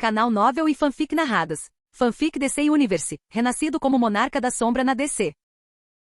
Canal Novel e Fanfic Narradas. Fanfic DC Universe, renascido como monarca da sombra na DC.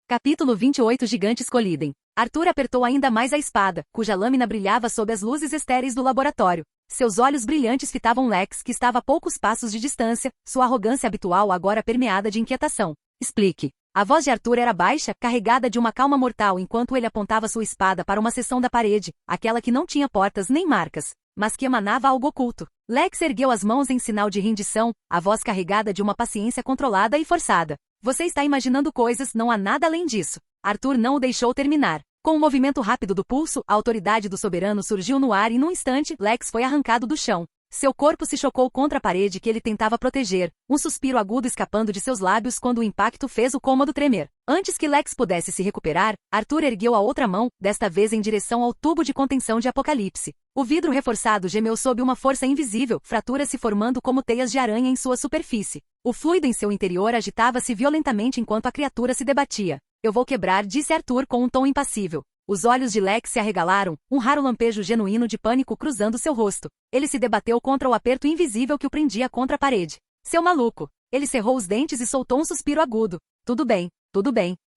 Capítulo 28 Gigantes colidem. Arthur apertou ainda mais a espada, cuja lâmina brilhava sob as luzes estéreis do laboratório. Seus olhos brilhantes fitavam Lex, que estava a poucos passos de distância, sua arrogância habitual agora permeada de inquietação. Explique. A voz de Arthur era baixa, carregada de uma calma mortal enquanto ele apontava sua espada para uma seção da parede, aquela que não tinha portas nem marcas, mas que emanava algo oculto. Lex ergueu as mãos em sinal de rendição, a voz carregada de uma paciência controlada e forçada. Você está imaginando coisas, não há nada além disso. Arthur não o deixou terminar. Com um movimento rápido do pulso, a autoridade do soberano surgiu no ar e num instante, Lex foi arrancado do chão. Seu corpo se chocou contra a parede que ele tentava proteger, um suspiro agudo escapando de seus lábios quando o impacto fez o cômodo tremer. Antes que Lex pudesse se recuperar, Arthur ergueu a outra mão, desta vez em direção ao tubo de contenção de Apocalipse. O vidro reforçado gemeu sob uma força invisível, fraturas se formando como teias de aranha em sua superfície. O fluido em seu interior agitava-se violentamente enquanto a criatura se debatia. Eu vou quebrar, disse Arthur com um tom impassível. Os olhos de Lex se arregalaram, um raro lampejo genuíno de pânico cruzando seu rosto. Ele se debateu contra o aperto invisível que o prendia contra a parede. Seu maluco! Ele cerrou os dentes e soltou um suspiro agudo. Tudo bem,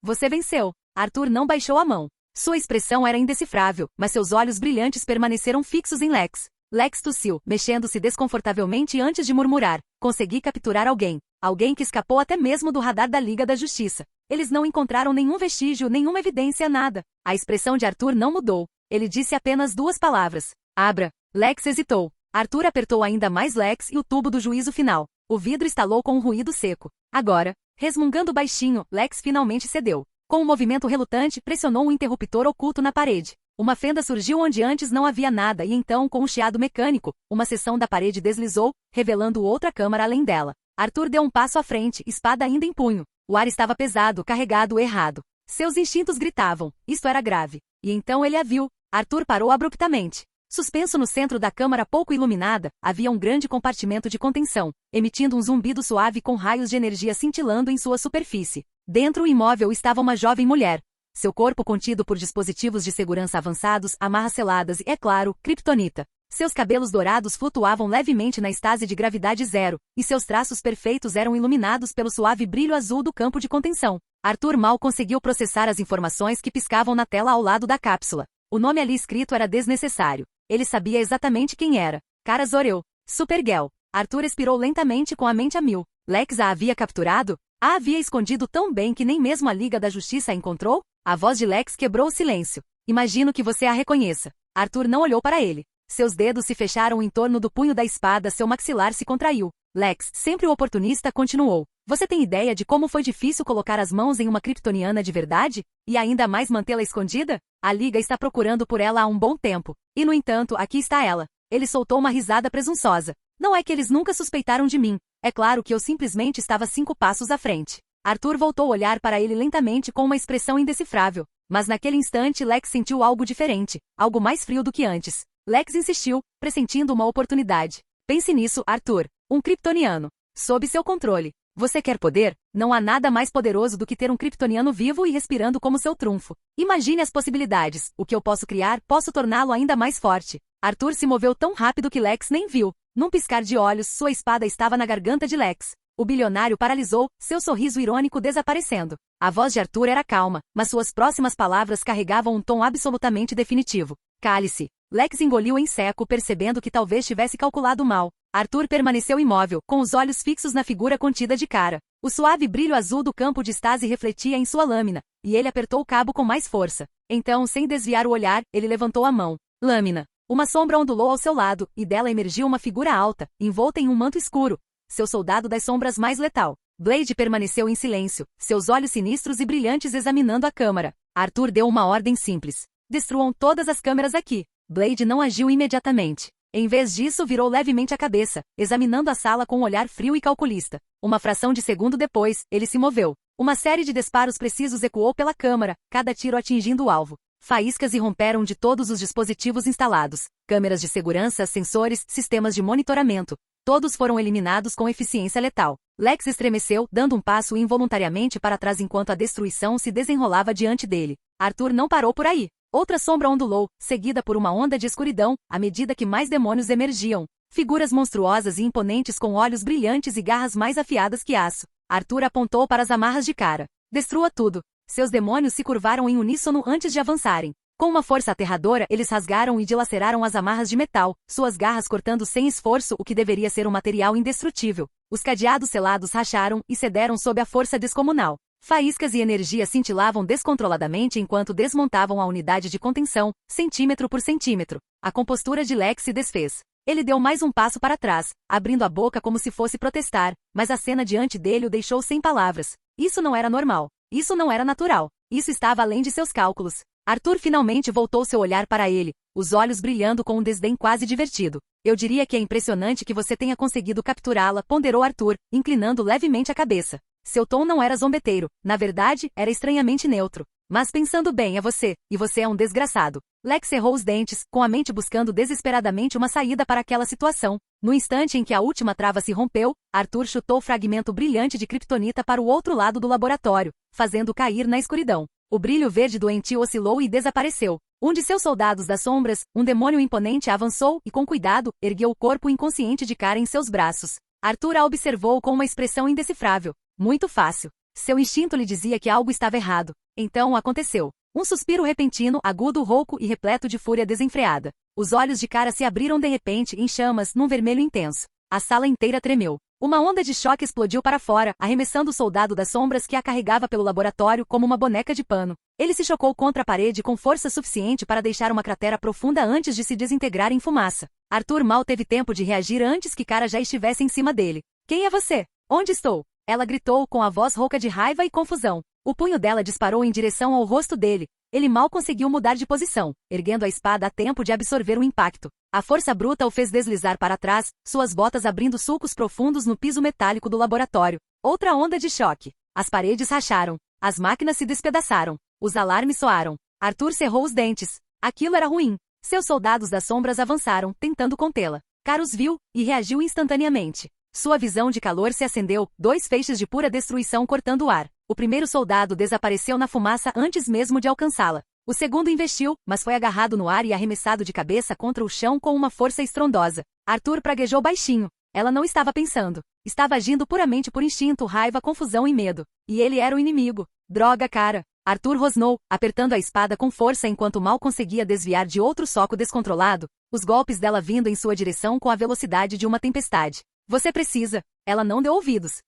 você venceu. Arthur não baixou a mão. Sua expressão era indecifrável, mas seus olhos brilhantes permaneceram fixos em Lex. Lex tossiu, mexendo-se desconfortavelmente antes de murmurar. Consegui capturar alguém. Alguém que escapou até mesmo do radar da Liga da Justiça. Eles não encontraram nenhum vestígio, nenhuma evidência, nada. A expressão de Arthur não mudou. Ele disse apenas duas palavras. Abra. Lex hesitou. Arthur apertou ainda mais Lex e o tubo do juízo final. O vidro estalou com um ruído seco. Agora, resmungando baixinho, Lex finalmente cedeu. Com um movimento relutante, pressionou um interruptor oculto na parede. Uma fenda surgiu onde antes não havia nada e então, com um chiado mecânico, uma seção da parede deslizou, revelando outra câmara além dela. Arthur deu um passo à frente, espada ainda em punho. O ar estava pesado, carregado, errado. Seus instintos gritavam. Isto era grave. E então ele a viu. Arthur parou abruptamente. Suspenso no centro da câmara pouco iluminada, havia um grande compartimento de contenção, emitindo um zumbido suave com raios de energia cintilando em sua superfície. Dentro do imóvel estava uma jovem mulher. Seu corpo contido por dispositivos de segurança avançados, amarras seladas e, é claro, kryptonita. Seus cabelos dourados flutuavam levemente na estase de gravidade zero, e seus traços perfeitos eram iluminados pelo suave brilho azul do campo de contenção. Arthur mal conseguiu processar as informações que piscavam na tela ao lado da cápsula. O nome ali escrito era desnecessário. Ele sabia exatamente quem era. Kara Zor-El. Supergirl. Arthur expirou lentamente com a mente a mil. Lex a havia capturado? A havia escondido tão bem que nem mesmo a Liga da Justiça a encontrou? A voz de Lex quebrou o silêncio. Imagino que você a reconheça. Arthur não olhou para ele. Seus dedos se fecharam em torno do punho da espada, seu maxilar se contraiu. Lex, sempre o oportunista, continuou. Você tem ideia de como foi difícil colocar as mãos em uma kryptoniana de verdade? E ainda mais mantê-la escondida? A Liga está procurando por ela há um bom tempo. E no entanto, aqui está ela. Ele soltou uma risada presunçosa. Não é que eles nunca suspeitaram de mim. É claro que eu simplesmente estava 5 passos à frente. Arthur voltou a olhar para ele lentamente com uma expressão indecifrável. Mas naquele instante Lex sentiu algo diferente, algo mais frio do que antes. Lex insistiu, pressentindo uma oportunidade. Pense nisso, Arthur. Um kryptoniano. Sob seu controle. Você quer poder? Não há nada mais poderoso do que ter um kryptoniano vivo e respirando como seu trunfo. Imagine as possibilidades. O que eu posso criar, posso torná-lo ainda mais forte. Arthur se moveu tão rápido que Lex nem viu. Num piscar de olhos, sua espada estava na garganta de Lex. O bilionário paralisou, seu sorriso irônico desaparecendo. A voz de Arthur era calma, mas suas próximas palavras carregavam um tom absolutamente definitivo. Cale-se. Lex engoliu em seco, percebendo que talvez tivesse calculado mal. Arthur permaneceu imóvel, com os olhos fixos na figura contida de Kara. O suave brilho azul do campo de estase refletia em sua lâmina, e ele apertou o cabo com mais força. Então, sem desviar o olhar, ele levantou a mão. Lâmina. Uma sombra ondulou ao seu lado, e dela emergiu uma figura alta, envolta em um manto escuro. Seu soldado das sombras mais letal. Blade permaneceu em silêncio, seus olhos sinistros e brilhantes examinando a câmara. Arthur deu uma ordem simples. Destruam todas as câmeras aqui. Blade não agiu imediatamente. Em vez disso, virou levemente a cabeça, examinando a sala com um olhar frio e calculista. Uma fração de segundo depois, ele se moveu. Uma série de disparos precisos ecoou pela câmara, cada tiro atingindo o alvo. Faíscas irromperam de todos os dispositivos instalados. Câmeras de segurança, sensores, sistemas de monitoramento. Todos foram eliminados com eficiência letal. Lex estremeceu, dando um passo involuntariamente para trás enquanto a destruição se desenrolava diante dele. Arthur não parou por aí. Outra sombra ondulou, seguida por uma onda de escuridão, à medida que mais demônios emergiam. Figuras monstruosas e imponentes com olhos brilhantes e garras mais afiadas que aço. Arthur apontou para as amarras de Kara. Destrua tudo. Seus demônios se curvaram em uníssono antes de avançarem. Com uma força aterradora, eles rasgaram e dilaceraram as amarras de metal, suas garras cortando sem esforço o que deveria ser um material indestrutível. Os cadeados selados racharam e cederam sob a força descomunal. Faíscas e energia cintilavam descontroladamente enquanto desmontavam a unidade de contenção, centímetro por centímetro. A compostura de Lex se desfez. Ele deu mais um passo para trás, abrindo a boca como se fosse protestar, mas a cena diante dele o deixou sem palavras. Isso não era normal. Isso não era natural. Isso estava além de seus cálculos. Arthur finalmente voltou seu olhar para ele, os olhos brilhando com um desdém quase divertido. Eu diria que é impressionante que você tenha conseguido capturá-la, ponderou Arthur, inclinando levemente a cabeça. Seu tom não era zombeteiro, na verdade, era estranhamente neutro. Mas pensando bem, é você, e você é um desgraçado. Lex cerrou os dentes, com a mente buscando desesperadamente uma saída para aquela situação. No instante em que a última trava se rompeu, Arthur chutou o fragmento brilhante de kryptonita para o outro lado do laboratório, fazendo cair na escuridão. O brilho verde doentio oscilou e desapareceu. Um de seus soldados das sombras, um demônio imponente, avançou e, com cuidado, ergueu o corpo inconsciente de Kara em seus braços. Arthur a observou com uma expressão indecifrável. Muito fácil. Seu instinto lhe dizia que algo estava errado. Então aconteceu. Um suspiro repentino, agudo, rouco e repleto de fúria desenfreada. Os olhos de Kara se abriram de repente em chamas, num vermelho intenso. A sala inteira tremeu. Uma onda de choque explodiu para fora, arremessando o soldado das sombras que a carregava pelo laboratório como uma boneca de pano. Ele se chocou contra a parede com força suficiente para deixar uma cratera profunda antes de se desintegrar em fumaça. Arthur mal teve tempo de reagir antes que Kara já estivesse em cima dele. Quem é você? Onde estou? Ela gritou com a voz rouca de raiva e confusão. O punho dela disparou em direção ao rosto dele. Ele mal conseguiu mudar de posição, erguendo a espada a tempo de absorver o impacto. A força bruta o fez deslizar para trás, suas botas abrindo sulcos profundos no piso metálico do laboratório. Outra onda de choque. As paredes racharam. As máquinas se despedaçaram. Os alarmes soaram. Arthur cerrou os dentes. Aquilo era ruim. Seus soldados das sombras avançaram, tentando contê-la. Kara os viu, e reagiu instantaneamente. Sua visão de calor se acendeu, 2 feixes de pura destruição cortando o ar. O primeiro soldado desapareceu na fumaça antes mesmo de alcançá-la. O segundo investiu, mas foi agarrado no ar e arremessado de cabeça contra o chão com uma força estrondosa. Arthur praguejou baixinho. Ela não estava pensando. Estava agindo puramente por instinto, raiva, confusão e medo. E ele era o inimigo. Droga, Kara. Arthur rosnou, apertando a espada com força enquanto mal conseguia desviar de outro soco descontrolado, os golpes dela vindo em sua direção com a velocidade de uma tempestade. Você precisa. Ela não deu ouvidos.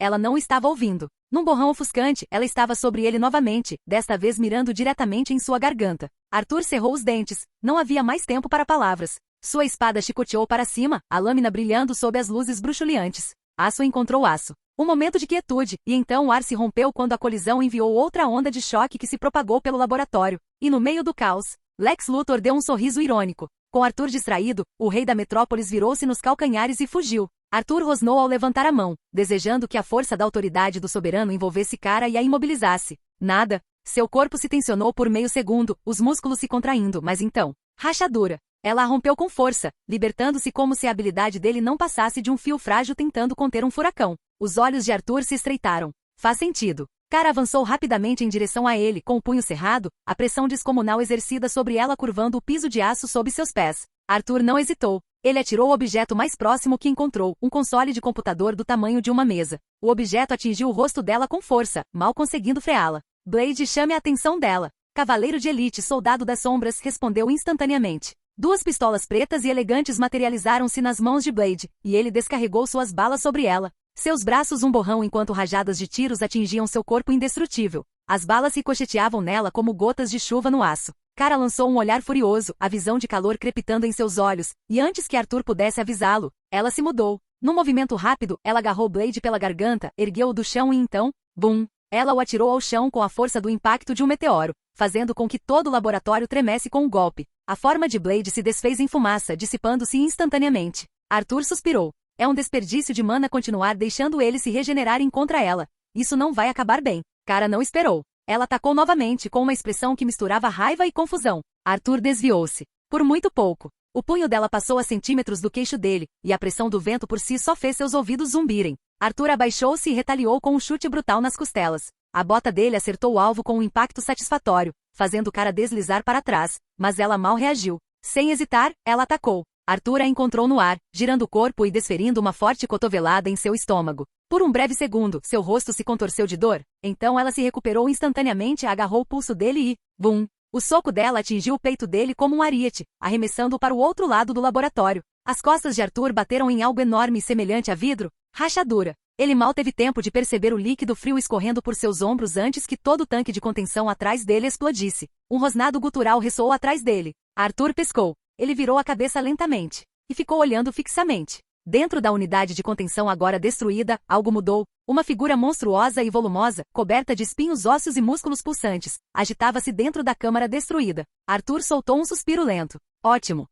Ela não estava ouvindo. Num borrão ofuscante, ela estava sobre ele novamente, desta vez mirando diretamente em sua garganta. Arthur cerrou os dentes. Não havia mais tempo para palavras. Sua espada chicoteou para cima, a lâmina brilhando sob as luzes bruxuleantes. Aço encontrou aço. Um momento de quietude, e então o ar se rompeu quando a colisão enviou outra onda de choque que se propagou pelo laboratório. E no meio do caos, Lex Luthor deu um sorriso irônico. Com Arthur distraído, o rei da metrópolis virou-se nos calcanhares e fugiu. Arthur rosnou ao levantar a mão, desejando que a força da autoridade do soberano envolvesse Kara e a imobilizasse. Nada. Seu corpo se tensionou por meio segundo, os músculos se contraindo, mas então... Rachadura. Ela a rompeu com força, libertando-se como se a habilidade dele não passasse de um fio frágil tentando conter um furacão. Os olhos de Arthur se estreitaram. Faz sentido. Kara avançou rapidamente em direção a ele, com o punho cerrado, a pressão descomunal exercida sobre ela curvando o piso de aço sob seus pés. Arthur não hesitou. Ele atirou o objeto mais próximo que encontrou, um console de computador do tamanho de uma mesa. O objeto atingiu o rosto dela com força, mal conseguindo freá-la. Blade, chame a atenção dela. Cavaleiro de elite, soldado das sombras, respondeu instantaneamente. 2 pistolas pretas e elegantes materializaram-se nas mãos de Blade, e ele descarregou suas balas sobre ela. Seus braços um borrão enquanto rajadas de tiros atingiam seu corpo indestrutível. As balas ricocheteavam nela como gotas de chuva no aço. Kara lançou um olhar furioso, a visão de calor crepitando em seus olhos, e antes que Arthur pudesse avisá-lo, ela se mudou. Num movimento rápido, ela agarrou Blade pela garganta, ergueu-o do chão e então, bum! Ela o atirou ao chão com a força do impacto de um meteoro, fazendo com que todo o laboratório tremesse com o golpe. A forma de Blade se desfez em fumaça, dissipando-se instantaneamente. Arthur suspirou. É um desperdício de mana continuar deixando ele se regenerarem contra ela. Isso não vai acabar bem. Kara não esperou. Ela atacou novamente com uma expressão que misturava raiva e confusão. Arthur desviou-se. Por muito pouco. O punho dela passou a centímetros do queixo dele, e a pressão do vento por si só fez seus ouvidos zumbirem. Arthur abaixou-se e retaliou com um chute brutal nas costelas. A bota dele acertou o alvo com um impacto satisfatório, fazendo Kara deslizar para trás, mas ela mal reagiu. Sem hesitar, ela atacou. Arthur a encontrou no ar, girando o corpo e desferindo uma forte cotovelada em seu estômago. Por um breve segundo, seu rosto se contorceu de dor, então ela se recuperou instantaneamente, agarrou o pulso dele e, bum! O soco dela atingiu o peito dele como um ariete, arremessando-o para o outro lado do laboratório. As costas de Arthur bateram em algo enorme semelhante a vidro, rachadura. Ele mal teve tempo de perceber o líquido frio escorrendo por seus ombros antes que todo o tanque de contenção atrás dele explodisse. Um rosnado gutural ressoou atrás dele. Arthur piscou. Ele virou a cabeça lentamente e ficou olhando fixamente. Dentro da unidade de contenção agora destruída, algo mudou. Uma figura monstruosa e volumosa, coberta de espinhos ósseos e músculos pulsantes, agitava-se dentro da câmara destruída. Arthur soltou um suspiro lento. Ótimo!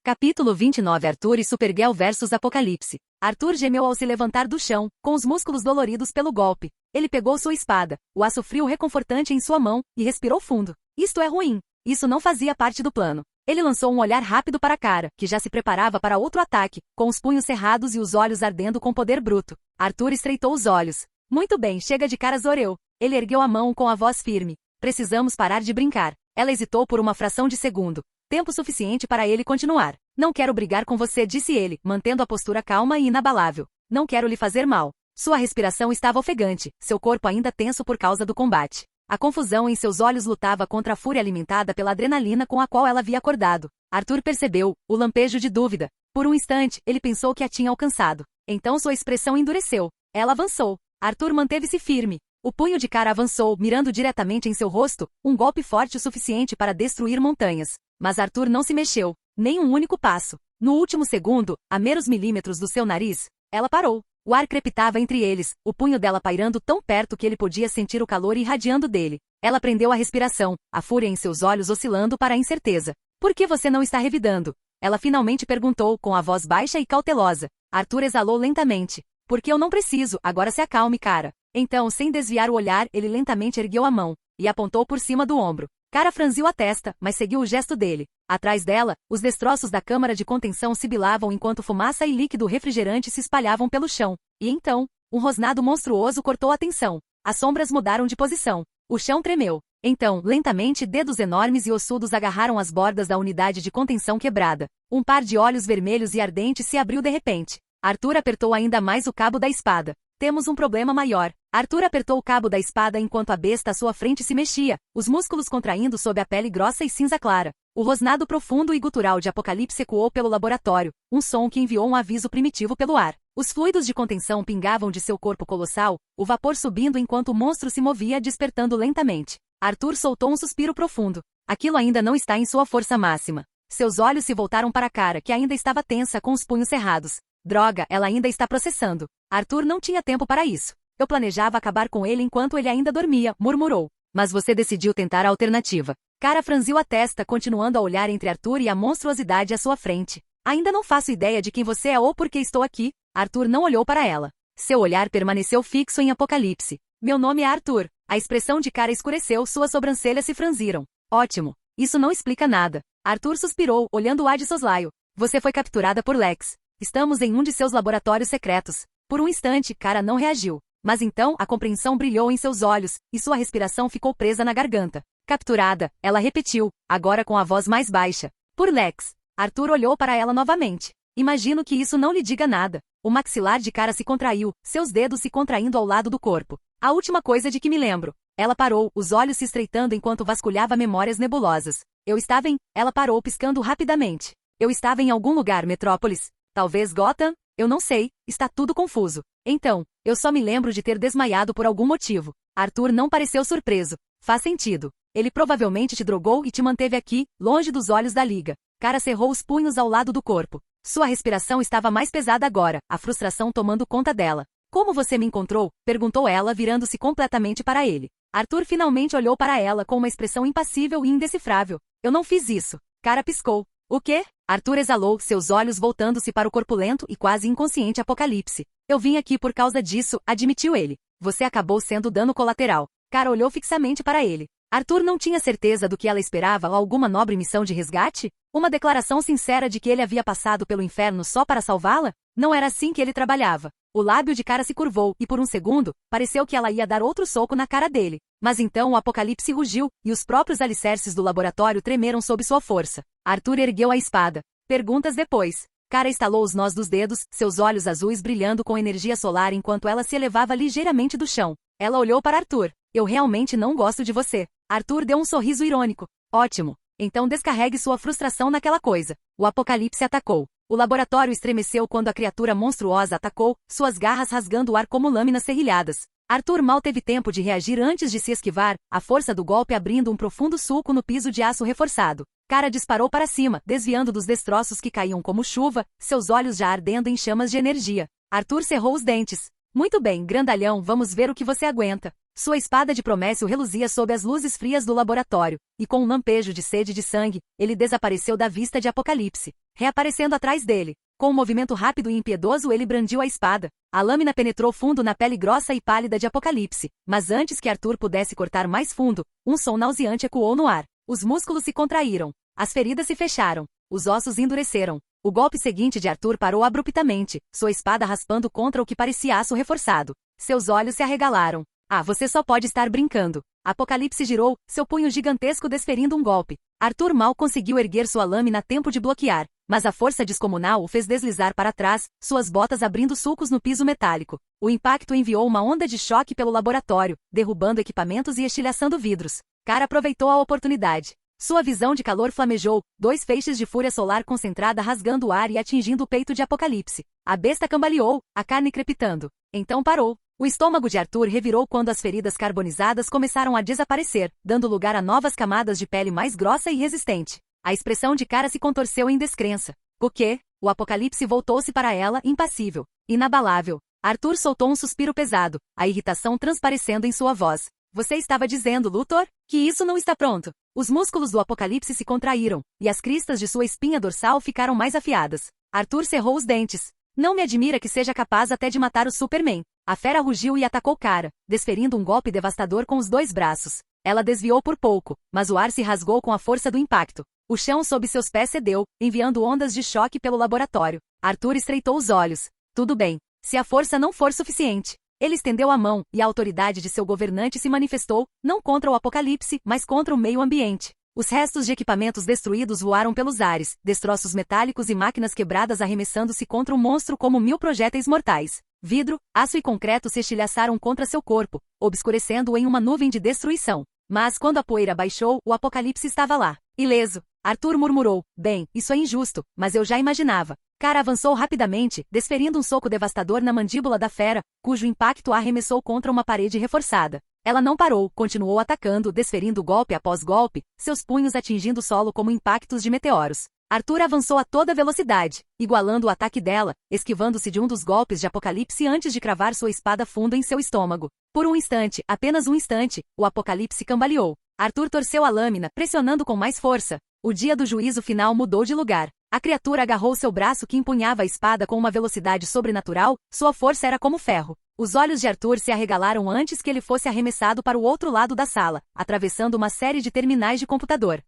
Capítulo 29 Arthur e Supergirl vs Apocalipse. Arthur gemeu ao se levantar do chão, com os músculos doloridos pelo golpe. Ele pegou sua espada, o aço frio reconfortante em sua mão, e respirou fundo. Isto é ruim. Isso não fazia parte do plano. Ele lançou um olhar rápido para Kara, que já se preparava para outro ataque, com os punhos cerrados e os olhos ardendo com poder bruto. Arthur estreitou os olhos. Muito bem, chega de cara Zor-El. Ele ergueu a mão com a voz firme. Precisamos parar de brincar. Ela hesitou por uma fração de segundo. Tempo suficiente para ele continuar. Não quero brigar com você, disse ele, mantendo a postura calma e inabalável. Não quero lhe fazer mal. Sua respiração estava ofegante, seu corpo ainda tenso por causa do combate. A confusão em seus olhos lutava contra a fúria alimentada pela adrenalina com a qual ela havia acordado. Arthur percebeu o lampejo de dúvida. Por um instante, ele pensou que a tinha alcançado. Então sua expressão endureceu. Ela avançou. Arthur manteve-se firme. O punho de Kara avançou, mirando diretamente em seu rosto, um golpe forte o suficiente para destruir montanhas. Mas Arthur não se mexeu, nem um único passo. No último segundo, a meros milímetros do seu nariz, ela parou. O ar crepitava entre eles, o punho dela pairando tão perto que ele podia sentir o calor irradiando dele. Ela prendeu a respiração, a fúria em seus olhos oscilando para a incerteza. Por que você não está revidando? Ela finalmente perguntou, com a voz baixa e cautelosa. Arthur exalou lentamente. Porque eu não preciso, agora se acalme, Kara. Então, sem desviar o olhar, ele lentamente ergueu a mão e apontou por cima do ombro. Kara franziu a testa, mas seguiu o gesto dele. Atrás dela, os destroços da câmara de contenção sibilavam enquanto fumaça e líquido refrigerante se espalhavam pelo chão. E então, um rosnado monstruoso cortou a tensão. As sombras mudaram de posição. O chão tremeu. Então, lentamente, dedos enormes e ossudos agarraram as bordas da unidade de contenção quebrada. Um par de olhos vermelhos e ardentes se abriu de repente. Arthur apertou ainda mais o cabo da espada. Temos um problema maior. Arthur apertou o cabo da espada enquanto a besta à sua frente se mexia, os músculos contraindo sob a pele grossa e cinza clara. O rosnado profundo e gutural de Apocalipse ecoou pelo laboratório, um som que enviou um aviso primitivo pelo ar. Os fluidos de contenção pingavam de seu corpo colossal, o vapor subindo enquanto o monstro se movia, despertando lentamente. Arthur soltou um suspiro profundo. Aquilo ainda não está em sua força máxima. Seus olhos se voltaram para Kara, que ainda estava tensa com os punhos cerrados. Droga, ela ainda está processando. Arthur não tinha tempo para isso. Eu planejava acabar com ele enquanto ele ainda dormia, murmurou. Mas você decidiu tentar a alternativa. Kara franziu a testa, continuando a olhar entre Arthur e a monstruosidade à sua frente. Ainda não faço ideia de quem você é ou por que estou aqui. Arthur não olhou para ela. Seu olhar permaneceu fixo em Apocalipse. Meu nome é Arthur. A expressão de Kara escureceu, suas sobrancelhas se franziram. Ótimo. Isso não explica nada. Arthur suspirou, olhando-a de soslaio. Você foi capturada por Lex. Estamos em um de seus laboratórios secretos. Por um instante, Kara não reagiu. Mas então, a compreensão brilhou em seus olhos, e sua respiração ficou presa na garganta. Capturada, ela repetiu, agora com a voz mais baixa. Por Lex. Arthur olhou para ela novamente. Imagino que isso não lhe diga nada. O maxilar de Kara se contraiu, seus dedos se contraindo ao lado do corpo. A última coisa de que me lembro. Ela parou, os olhos se estreitando enquanto vasculhava memórias nebulosas. Eu estava em... Ela parou piscando rapidamente. Eu estava em algum lugar, Metrópolis. Talvez Gotham? Eu não sei, está tudo confuso. Então, eu só me lembro de ter desmaiado por algum motivo. Arthur não pareceu surpreso. Faz sentido. Ele provavelmente te drogou e te manteve aqui, longe dos olhos da Liga. Kara cerrou os punhos ao lado do corpo. Sua respiração estava mais pesada agora, a frustração tomando conta dela. Como você me encontrou? Perguntou ela, virando-se completamente para ele. Arthur finalmente olhou para ela com uma expressão impassível e indecifrável. Eu não fiz isso. Kara piscou. O quê? Arthur exalou, seus olhos voltando-se para o corpulento e quase inconsciente Apocalipse. Eu vim aqui por causa disso, admitiu ele. Você acabou sendo dano colateral. Kara olhou fixamente para ele. Arthur não tinha certeza do que ela esperava ou alguma nobre missão de resgate? Uma declaração sincera de que ele havia passado pelo inferno só para salvá-la? Não era assim que ele trabalhava. O lábio de Kara se curvou e por um segundo, pareceu que ela ia dar outro soco na cara dele. Mas então o Apocalipse rugiu, e os próprios alicerces do laboratório tremeram sob sua força. Arthur ergueu a espada. Perguntas depois. Cara estalou os nós dos dedos, seus olhos azuis brilhando com energia solar enquanto ela se elevava ligeiramente do chão. Ela olhou para Arthur. Eu realmente não gosto de você. Arthur deu um sorriso irônico. Ótimo. Então descarregue sua frustração naquela coisa. O Apocalipse atacou. O laboratório estremeceu quando a criatura monstruosa atacou, suas garras rasgando o ar como lâminas serrilhadas. Arthur mal teve tempo de reagir antes de se esquivar, a força do golpe abrindo um profundo sulco no piso de aço reforçado. Cara disparou para cima, desviando dos destroços que caíam como chuva, seus olhos já ardendo em chamas de energia. Arthur cerrou os dentes. Muito bem, grandalhão, vamos ver o que você aguenta. Sua espada de Promécio reluzia sob as luzes frias do laboratório, e com um lampejo de sede de sangue, ele desapareceu da vista de Apocalipse, reaparecendo atrás dele. Com um movimento rápido e impiedoso ele brandiu a espada. A lâmina penetrou fundo na pele grossa e pálida de Apocalipse, mas antes que Arthur pudesse cortar mais fundo, um som nauseante ecoou no ar. Os músculos se contraíram. As feridas se fecharam. Os ossos endureceram. O golpe seguinte de Arthur parou abruptamente, sua espada raspando contra o que parecia aço reforçado. Seus olhos se arregalaram. Ah, você só pode estar brincando. Apocalipse girou, seu punho gigantesco desferindo um golpe. Arthur mal conseguiu erguer sua lâmina a tempo de bloquear, mas a força descomunal o fez deslizar para trás, suas botas abrindo sulcos no piso metálico. O impacto enviou uma onda de choque pelo laboratório, derrubando equipamentos e estilhaçando vidros. Cara aproveitou a oportunidade. Sua visão de calor flamejou, dois feixes de fúria solar concentrada rasgando o ar e atingindo o peito de Apocalipse. A besta cambaleou, a carne crepitando. Então parou. O estômago de Arthur revirou quando as feridas carbonizadas começaram a desaparecer, dando lugar a novas camadas de pele mais grossa e resistente. A expressão de Cara se contorceu em descrença. O quê? O Apocalipse voltou-se para ela, impassível, inabalável. Arthur soltou um suspiro pesado, a irritação transparecendo em sua voz. Você estava dizendo, Luthor, que isso não está pronto. Os músculos do Apocalipse se contraíram, e as cristas de sua espinha dorsal ficaram mais afiadas. Arthur cerrou os dentes. Não me admira que seja capaz até de matar o Superman. A fera rugiu e atacou Cara, desferindo um golpe devastador com os dois braços. Ela desviou por pouco, mas o ar se rasgou com a força do impacto. O chão sob seus pés cedeu, enviando ondas de choque pelo laboratório. Arthur estreitou os olhos. Tudo bem. Se a força não for suficiente. Ele estendeu a mão, e a autoridade de seu governante se manifestou, não contra o Apocalipse, mas contra o meio ambiente. Os restos de equipamentos destruídos voaram pelos ares, destroços metálicos e máquinas quebradas arremessando-se contra o monstro como 1000 projéteis mortais. Vidro, aço e concreto se estilhaçaram contra seu corpo, obscurecendo-o em uma nuvem de destruição. Mas quando a poeira baixou, o Apocalipse estava lá. Ileso. Arthur murmurou, bem, isso é injusto, mas eu já imaginava. Cara avançou rapidamente, desferindo um soco devastador na mandíbula da fera, cujo impacto a arremessou contra uma parede reforçada. Ela não parou, continuou atacando, desferindo golpe após golpe, seus punhos atingindo o solo como impactos de meteoros. Arthur avançou a toda velocidade, igualando o ataque dela, esquivando-se de um dos golpes de Apocalipse antes de cravar sua espada fundo em seu estômago. Por um instante, apenas um instante, o Apocalipse cambaleou. Arthur torceu a lâmina, pressionando com mais força. O dia do juízo final mudou de lugar. A criatura agarrou seu braço que empunhava a espada com uma velocidade sobrenatural, sua força era como ferro. Os olhos de Arthur se arregalaram antes que ele fosse arremessado para o outro lado da sala, atravessando uma série de terminais de computador.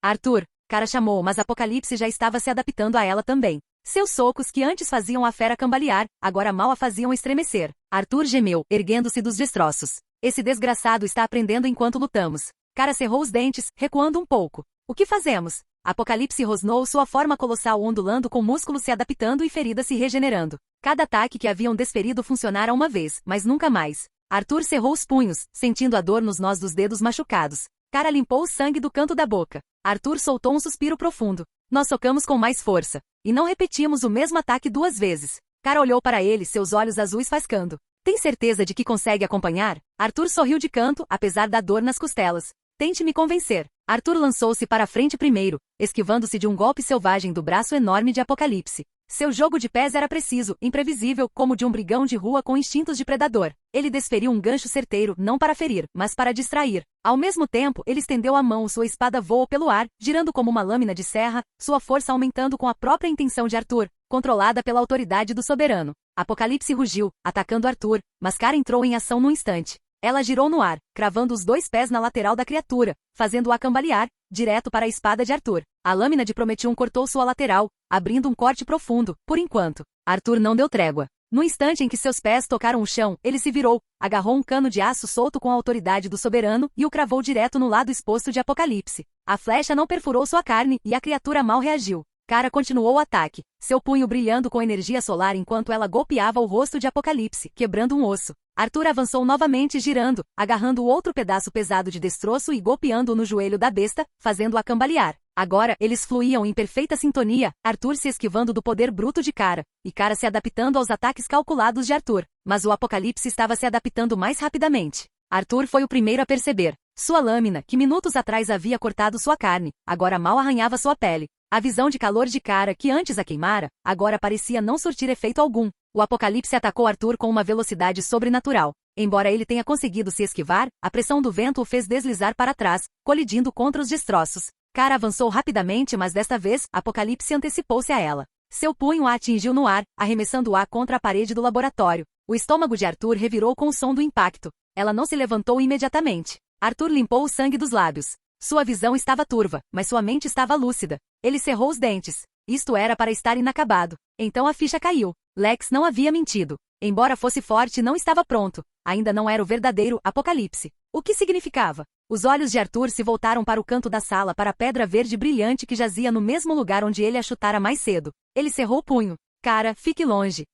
Arthur, Cara chamou, mas Apocalipse já estava se adaptando a ela também. Seus socos que antes faziam a fera cambalear, agora mal a faziam estremecer. Arthur gemeu, erguendo-se dos destroços. Esse desgraçado está aprendendo enquanto lutamos. Cara cerrou os dentes, recuando um pouco. O que fazemos? Apocalipse rosnou, sua forma colossal ondulando com músculos se adaptando e feridas se regenerando. Cada ataque que haviam desferido funcionara uma vez, mas nunca mais. Arthur cerrou os punhos, sentindo a dor nos nós dos dedos machucados. Cara limpou o sangue do canto da boca. Arthur soltou um suspiro profundo. Nós socamos com mais força. E não repetimos o mesmo ataque 2 vezes. Cara olhou para ele, seus olhos azuis faiscando. Tem certeza de que consegue acompanhar? Arthur sorriu de canto, apesar da dor nas costelas. Tente me convencer. Arthur lançou-se para a frente primeiro, esquivando-se de um golpe selvagem do braço enorme de Apocalipse. Seu jogo de pés era preciso, imprevisível, como de um brigão de rua com instintos de predador. Ele desferiu um gancho certeiro, não para ferir, mas para distrair. Ao mesmo tempo, ele estendeu a mão, sua espada voou pelo ar, girando como uma lâmina de serra, sua força aumentando com a própria intenção de Arthur, controlada pela autoridade do soberano. Apocalipse rugiu, atacando Arthur, mas Cara entrou em ação num instante. Ela girou no ar, cravando os 2 pés na lateral da criatura, fazendo-a cambalear, direto para a espada de Arthur. A lâmina de Prometium cortou sua lateral, abrindo um corte profundo, por enquanto. Arthur não deu trégua. No instante em que seus pés tocaram o chão, ele se virou, agarrou um cano de aço solto com a autoridade do soberano e o cravou direto no lado exposto de Apocalipse. A flecha não perfurou sua carne e a criatura mal reagiu. Kara continuou o ataque, seu punho brilhando com energia solar enquanto ela golpeava o rosto de Apocalipse, quebrando um osso. Arthur avançou novamente girando, agarrando o outro pedaço pesado de destroço e golpeando-o no joelho da besta, fazendo-a cambalear. Agora, eles fluíam em perfeita sintonia, Arthur se esquivando do poder bruto de Kara, e Kara se adaptando aos ataques calculados de Arthur. Mas o Apocalipse estava se adaptando mais rapidamente. Arthur foi o primeiro a perceber. Sua lâmina, que minutos atrás havia cortado sua carne, agora mal arranhava sua pele. A visão de calor de Kara, que antes a queimara, agora parecia não surtir efeito algum. O Apocalipse atacou Arthur com uma velocidade sobrenatural. Embora ele tenha conseguido se esquivar, a pressão do vento o fez deslizar para trás, colidindo contra os destroços. Kara avançou rapidamente, mas desta vez, Apocalipse antecipou-se a ela. Seu punho a atingiu no ar, arremessando-a contra a parede do laboratório. O estômago de Arthur revirou com o som do impacto. Ela não se levantou imediatamente. Arthur limpou o sangue dos lábios. Sua visão estava turva, mas sua mente estava lúcida. Ele cerrou os dentes. Isto era para estar inacabado. Então a ficha caiu. Lex não havia mentido. Embora fosse forte, não estava pronto. Ainda não era o verdadeiro Apocalipse. O que significava? Os olhos de Arthur se voltaram para o canto da sala, para a pedra verde brilhante que jazia no mesmo lugar onde ele a chutara mais cedo. Ele cerrou o punho. Kara, fique longe.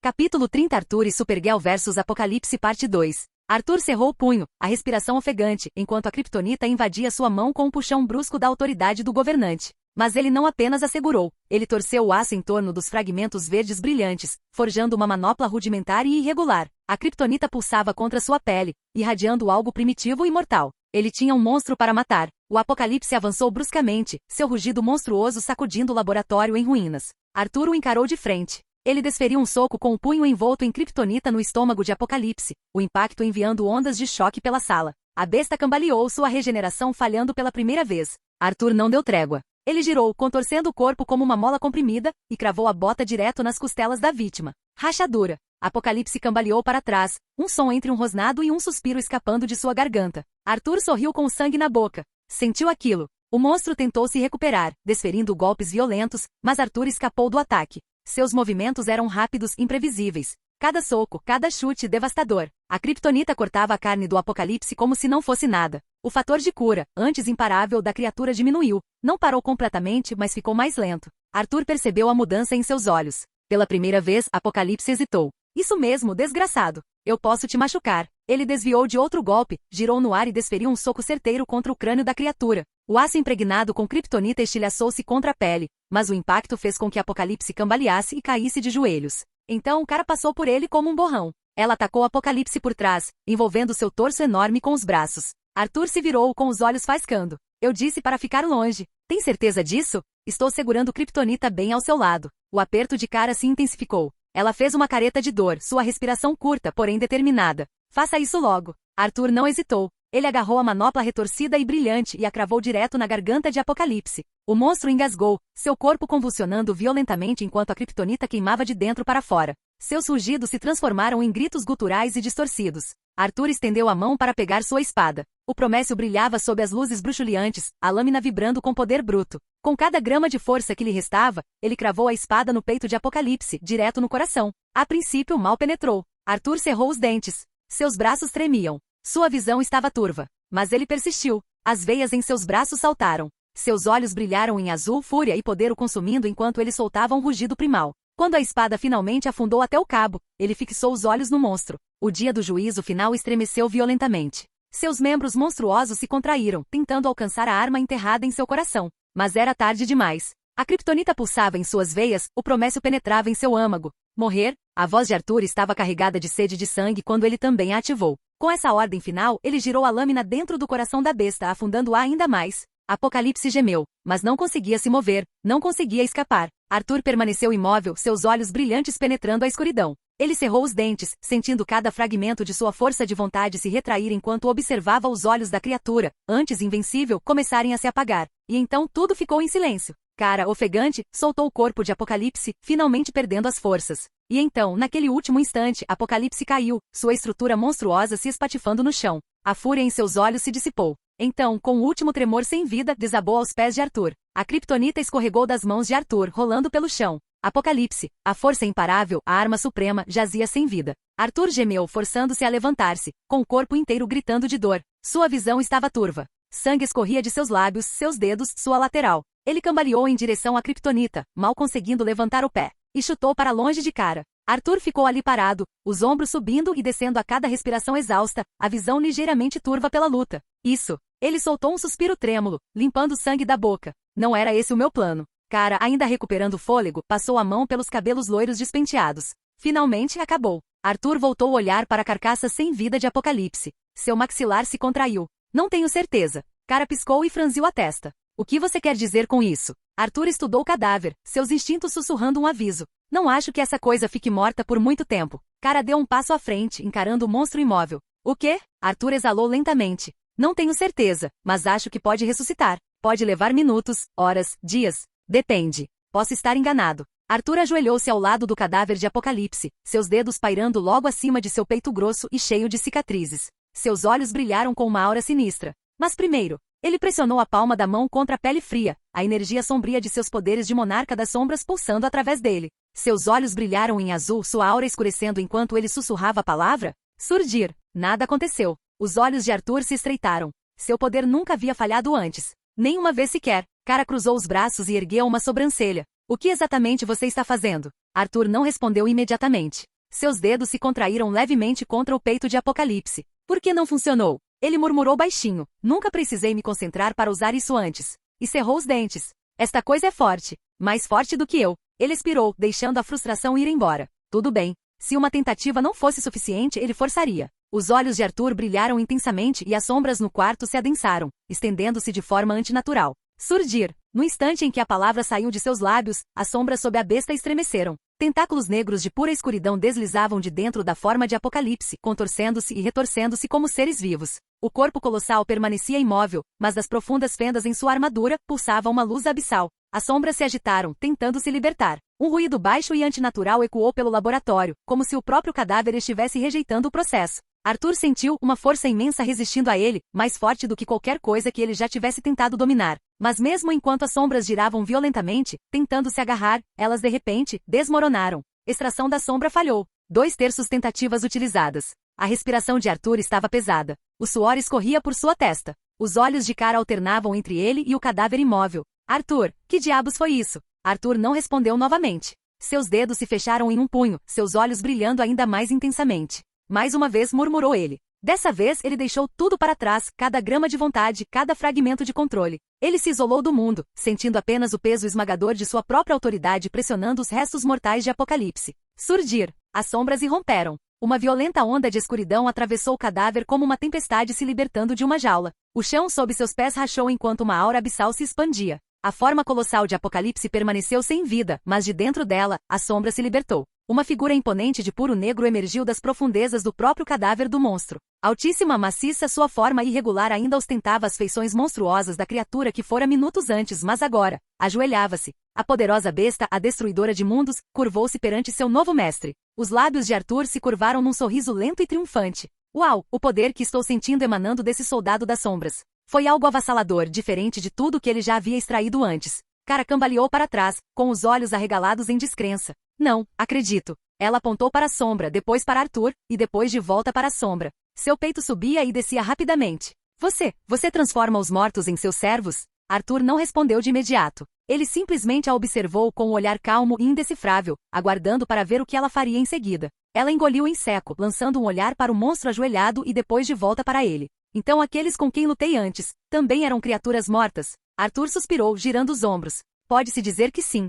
Capítulo 30 Arthur e Supergirl vs Apocalipse Parte 2. Arthur cerrou o punho, a respiração ofegante, enquanto a Kryptonita invadia sua mão com um puxão brusco da autoridade do governante. Mas ele não apenas a segurou, ele torceu o aço em torno dos fragmentos verdes brilhantes, forjando uma manopla rudimentar e irregular. A Kryptonita pulsava contra sua pele, irradiando algo primitivo e mortal. Ele tinha um monstro para matar. O Apocalipse avançou bruscamente, seu rugido monstruoso sacudindo o laboratório em ruínas. Arthur o encarou de frente. Ele desferiu um soco com o punho envolto em Kryptonita no estômago de Apocalipse, o impacto enviando ondas de choque pela sala. A besta cambaleou, sua regeneração falhando pela primeira vez. Arthur não deu trégua. Ele girou, contorcendo o corpo como uma mola comprimida, e cravou a bota direto nas costelas da vítima. Rachadura. Apocalipse cambaleou para trás, um som entre um rosnado e um suspiro escapando de sua garganta. Arthur sorriu com sangue na boca. Sentiu aquilo. O monstro tentou se recuperar, desferindo golpes violentos, mas Arthur escapou do ataque. Seus movimentos eram rápidos e imprevisíveis. Cada soco, cada chute devastador. A Kryptonita cortava a carne do Apocalipse como se não fosse nada. O fator de cura, antes imparável da criatura diminuiu. Não parou completamente, mas ficou mais lento. Arthur percebeu a mudança em seus olhos. Pela primeira vez, Apocalipse hesitou. Isso mesmo, desgraçado. Eu posso te machucar. Ele desviou de outro golpe, girou no ar e desferiu um soco certeiro contra o crânio da criatura. O aço impregnado com Kryptonita estilhaçou-se contra a pele, mas o impacto fez com que Apocalipse cambaleasse e caísse de joelhos. Então o cara passou por ele como um borrão. Ela atacou Apocalipse por trás, envolvendo seu torso enorme com os braços. Arthur se virou com os olhos faiscando. Eu disse para ficar longe. Tem certeza disso? Estou segurando Kryptonita bem ao seu lado. O aperto de Kara se intensificou. Ela fez uma careta de dor, sua respiração curta, porém determinada. Faça isso logo. Arthur não hesitou. Ele agarrou a manopla retorcida e brilhante e a cravou direto na garganta de Apocalipse. O monstro engasgou, seu corpo convulsionando violentamente enquanto a Kryptonita queimava de dentro para fora. Seus rugidos se transformaram em gritos guturais e distorcidos. Arthur estendeu a mão para pegar sua espada. O Promécio brilhava sob as luzes bruxuleantes, a lâmina vibrando com poder bruto. Com cada grama de força que lhe restava, ele cravou a espada no peito de Apocalipse, direto no coração. A princípio mal penetrou. Arthur cerrou os dentes. Seus braços tremiam. Sua visão estava turva. Mas ele persistiu. As veias em seus braços saltaram. Seus olhos brilharam em azul fúria e poder o consumindo enquanto ele soltava um rugido primal. Quando a espada finalmente afundou até o cabo, ele fixou os olhos no monstro. O dia do juízo final estremeceu violentamente. Seus membros monstruosos se contraíram, tentando alcançar a arma enterrada em seu coração. Mas era tarde demais. A Kryptonita pulsava em suas veias, o Promécio penetrava em seu âmago. Morrer? A voz de Arthur estava carregada de sede de sangue quando ele também a ativou. Com essa ordem final, ele girou a lâmina dentro do coração da besta, afundando-a ainda mais. Apocalipse gemeu, mas não conseguia se mover, não conseguia escapar. Arthur permaneceu imóvel, seus olhos brilhantes penetrando a escuridão. Ele cerrou os dentes, sentindo cada fragmento de sua força de vontade se retrair enquanto observava os olhos da criatura, antes invencível, começarem a se apagar. E então tudo ficou em silêncio. Kara, ofegante, soltou o corpo de Apocalipse, finalmente perdendo as forças. E então, naquele último instante, Apocalipse caiu, sua estrutura monstruosa se espatifando no chão. A fúria em seus olhos se dissipou. Então, com o último tremor sem vida, desabou aos pés de Arthur. A Kryptonita escorregou das mãos de Arthur, rolando pelo chão. Apocalipse, a força imparável, a arma suprema, jazia sem vida. Arthur gemeu, forçando-se a levantar-se, com o corpo inteiro gritando de dor. Sua visão estava turva. Sangue escorria de seus lábios, seus dedos, sua lateral. Ele cambaleou em direção à Kryptonita, mal conseguindo levantar o pé, e chutou para longe de cara. Arthur ficou ali parado, os ombros subindo e descendo a cada respiração exausta, a visão ligeiramente turva pela luta. Isso. Ele soltou um suspiro trêmulo, limpando o sangue da boca. Não era esse o meu plano. Cara, ainda recuperando o fôlego, passou a mão pelos cabelos loiros despenteados. Finalmente acabou. Arthur voltou o olhar para a carcaça sem vida de Apocalipse. Seu maxilar se contraiu. Não tenho certeza. Cara piscou e franziu a testa. O que você quer dizer com isso? Arthur estudou o cadáver, seus instintos sussurrando um aviso. Não acho que essa coisa fique morta por muito tempo. Cara deu um passo à frente, encarando o monstro imóvel. O quê? Arthur exalou lentamente. Não tenho certeza, mas acho que pode ressuscitar. Pode levar minutos, horas, dias. Depende. Posso estar enganado. Arthur ajoelhou-se ao lado do cadáver de Apocalipse, seus dedos pairando logo acima de seu peito grosso e cheio de cicatrizes. Seus olhos brilharam com uma aura sinistra. Mas primeiro, ele pressionou a palma da mão contra a pele fria, a energia sombria de seus poderes de monarca das sombras pulsando através dele. Seus olhos brilharam em azul, sua aura escurecendo enquanto ele sussurrava a palavra. Surgir. Nada aconteceu. Os olhos de Arthur se estreitaram. Seu poder nunca havia falhado antes. Nem uma vez sequer. Cara cruzou os braços e ergueu uma sobrancelha. O que exatamente você está fazendo? Arthur não respondeu imediatamente. Seus dedos se contraíram levemente contra o peito de Apocalipse. Por que não funcionou? Ele murmurou baixinho. Nunca precisei me concentrar para usar isso antes. E cerrou os dentes. Esta coisa é forte. Mais forte do que eu. Ele expirou, deixando a frustração ir embora. Tudo bem. Se uma tentativa não fosse suficiente, ele forçaria. Os olhos de Arthur brilharam intensamente e as sombras no quarto se adensaram, estendendo-se de forma antinatural. Surgir. No instante em que a palavra saiu de seus lábios, as sombras sob a besta estremeceram. Tentáculos negros de pura escuridão deslizavam de dentro da forma de Apocalipse, contorcendo-se e retorcendo-se como seres vivos. O corpo colossal permanecia imóvel, mas das profundas fendas em sua armadura, pulsava uma luz abissal. As sombras se agitaram, tentando se libertar. Um ruído baixo e antinatural ecoou pelo laboratório, como se o próprio cadáver estivesse rejeitando o processo. Arthur sentiu uma força imensa resistindo a ele, mais forte do que qualquer coisa que ele já tivesse tentado dominar. Mas mesmo enquanto as sombras giravam violentamente, tentando se agarrar, elas de repente, desmoronaram. Extração da sombra falhou. 2/3 tentativas utilizadas. A respiração de Arthur estava pesada. O suor escorria por sua testa. Os olhos de Cara alternavam entre ele e o cadáver imóvel. Arthur, que diabos foi isso? Arthur não respondeu novamente. Seus dedos se fecharam em um punho, seus olhos brilhando ainda mais intensamente. Mais uma vez murmurou ele. Dessa vez ele deixou tudo para trás, cada grama de vontade, cada fragmento de controle. Ele se isolou do mundo, sentindo apenas o peso esmagador de sua própria autoridade pressionando os restos mortais de Apocalipse. Surgir. As sombras irromperam. Uma violenta onda de escuridão atravessou o cadáver como uma tempestade se libertando de uma jaula. O chão sob seus pés rachou enquanto uma aura abissal se expandia. A forma colossal de Apocalipse permaneceu sem vida, mas de dentro dela, a sombra se libertou. Uma figura imponente de puro negro emergiu das profundezas do próprio cadáver do monstro. Altíssima, maciça, sua forma irregular ainda ostentava as feições monstruosas da criatura que fora minutos antes, mas agora, ajoelhava-se. A poderosa besta, a destruidora de mundos, curvou-se perante seu novo mestre. Os lábios de Arthur se curvaram num sorriso lento e triunfante. Uau, o poder que estou sentindo emanando desse soldado das sombras. Foi algo avassalador, diferente de tudo que ele já havia extraído antes. Cara cambaleou para trás, com os olhos arregalados em descrença. Não, acredito. Ela apontou para a sombra, depois para Arthur, e depois de volta para a sombra. Seu peito subia e descia rapidamente. Você transforma os mortos em seus servos? Arthur não respondeu de imediato. Ele simplesmente a observou com um olhar calmo e indecifrável, aguardando para ver o que ela faria em seguida. Ela engoliu em seco, lançando um olhar para o monstro ajoelhado e depois de volta para ele. Então aqueles com quem lutei antes, também eram criaturas mortas? Arthur suspirou, girando os ombros. Pode-se dizer que sim.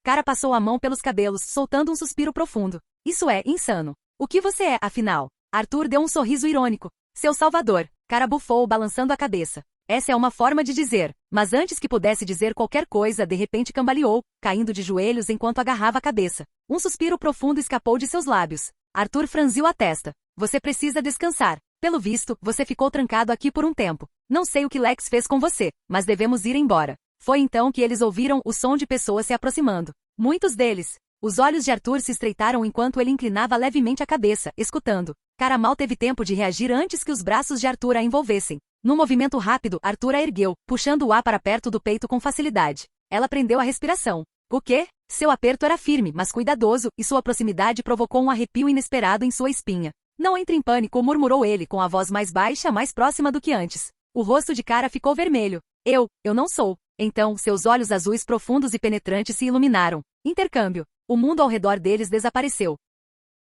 Cara passou a mão pelos cabelos, soltando um suspiro profundo. Isso é insano. O que você é, afinal? Arthur deu um sorriso irônico. Seu salvador. Cara bufou, balançando a cabeça. Essa é uma forma de dizer, mas antes que pudesse dizer qualquer coisa, de repente cambaleou, caindo de joelhos enquanto agarrava a cabeça. Um suspiro profundo escapou de seus lábios. Arthur franziu a testa. Você precisa descansar. Pelo visto, você ficou trancado aqui por um tempo. Não sei o que Lex fez com você, mas devemos ir embora. Foi então que eles ouviram o som de pessoas se aproximando. Muitos deles. Os olhos de Arthur se estreitaram enquanto ele inclinava levemente a cabeça, escutando. Cara mal teve tempo de reagir antes que os braços de Arthur a envolvessem. Num movimento rápido, Arthur a ergueu, puxando o ar para perto do peito com facilidade. Ela prendeu a respiração. O quê? Seu aperto era firme, mas cuidadoso, e sua proximidade provocou um arrepio inesperado em sua espinha. Não entre em pânico, murmurou ele com a voz mais baixa, mais próxima do que antes. O rosto de Kara ficou vermelho. Eu não sou. Então, seus olhos azuis profundos e penetrantes se iluminaram. Intercâmbio. O mundo ao redor deles desapareceu.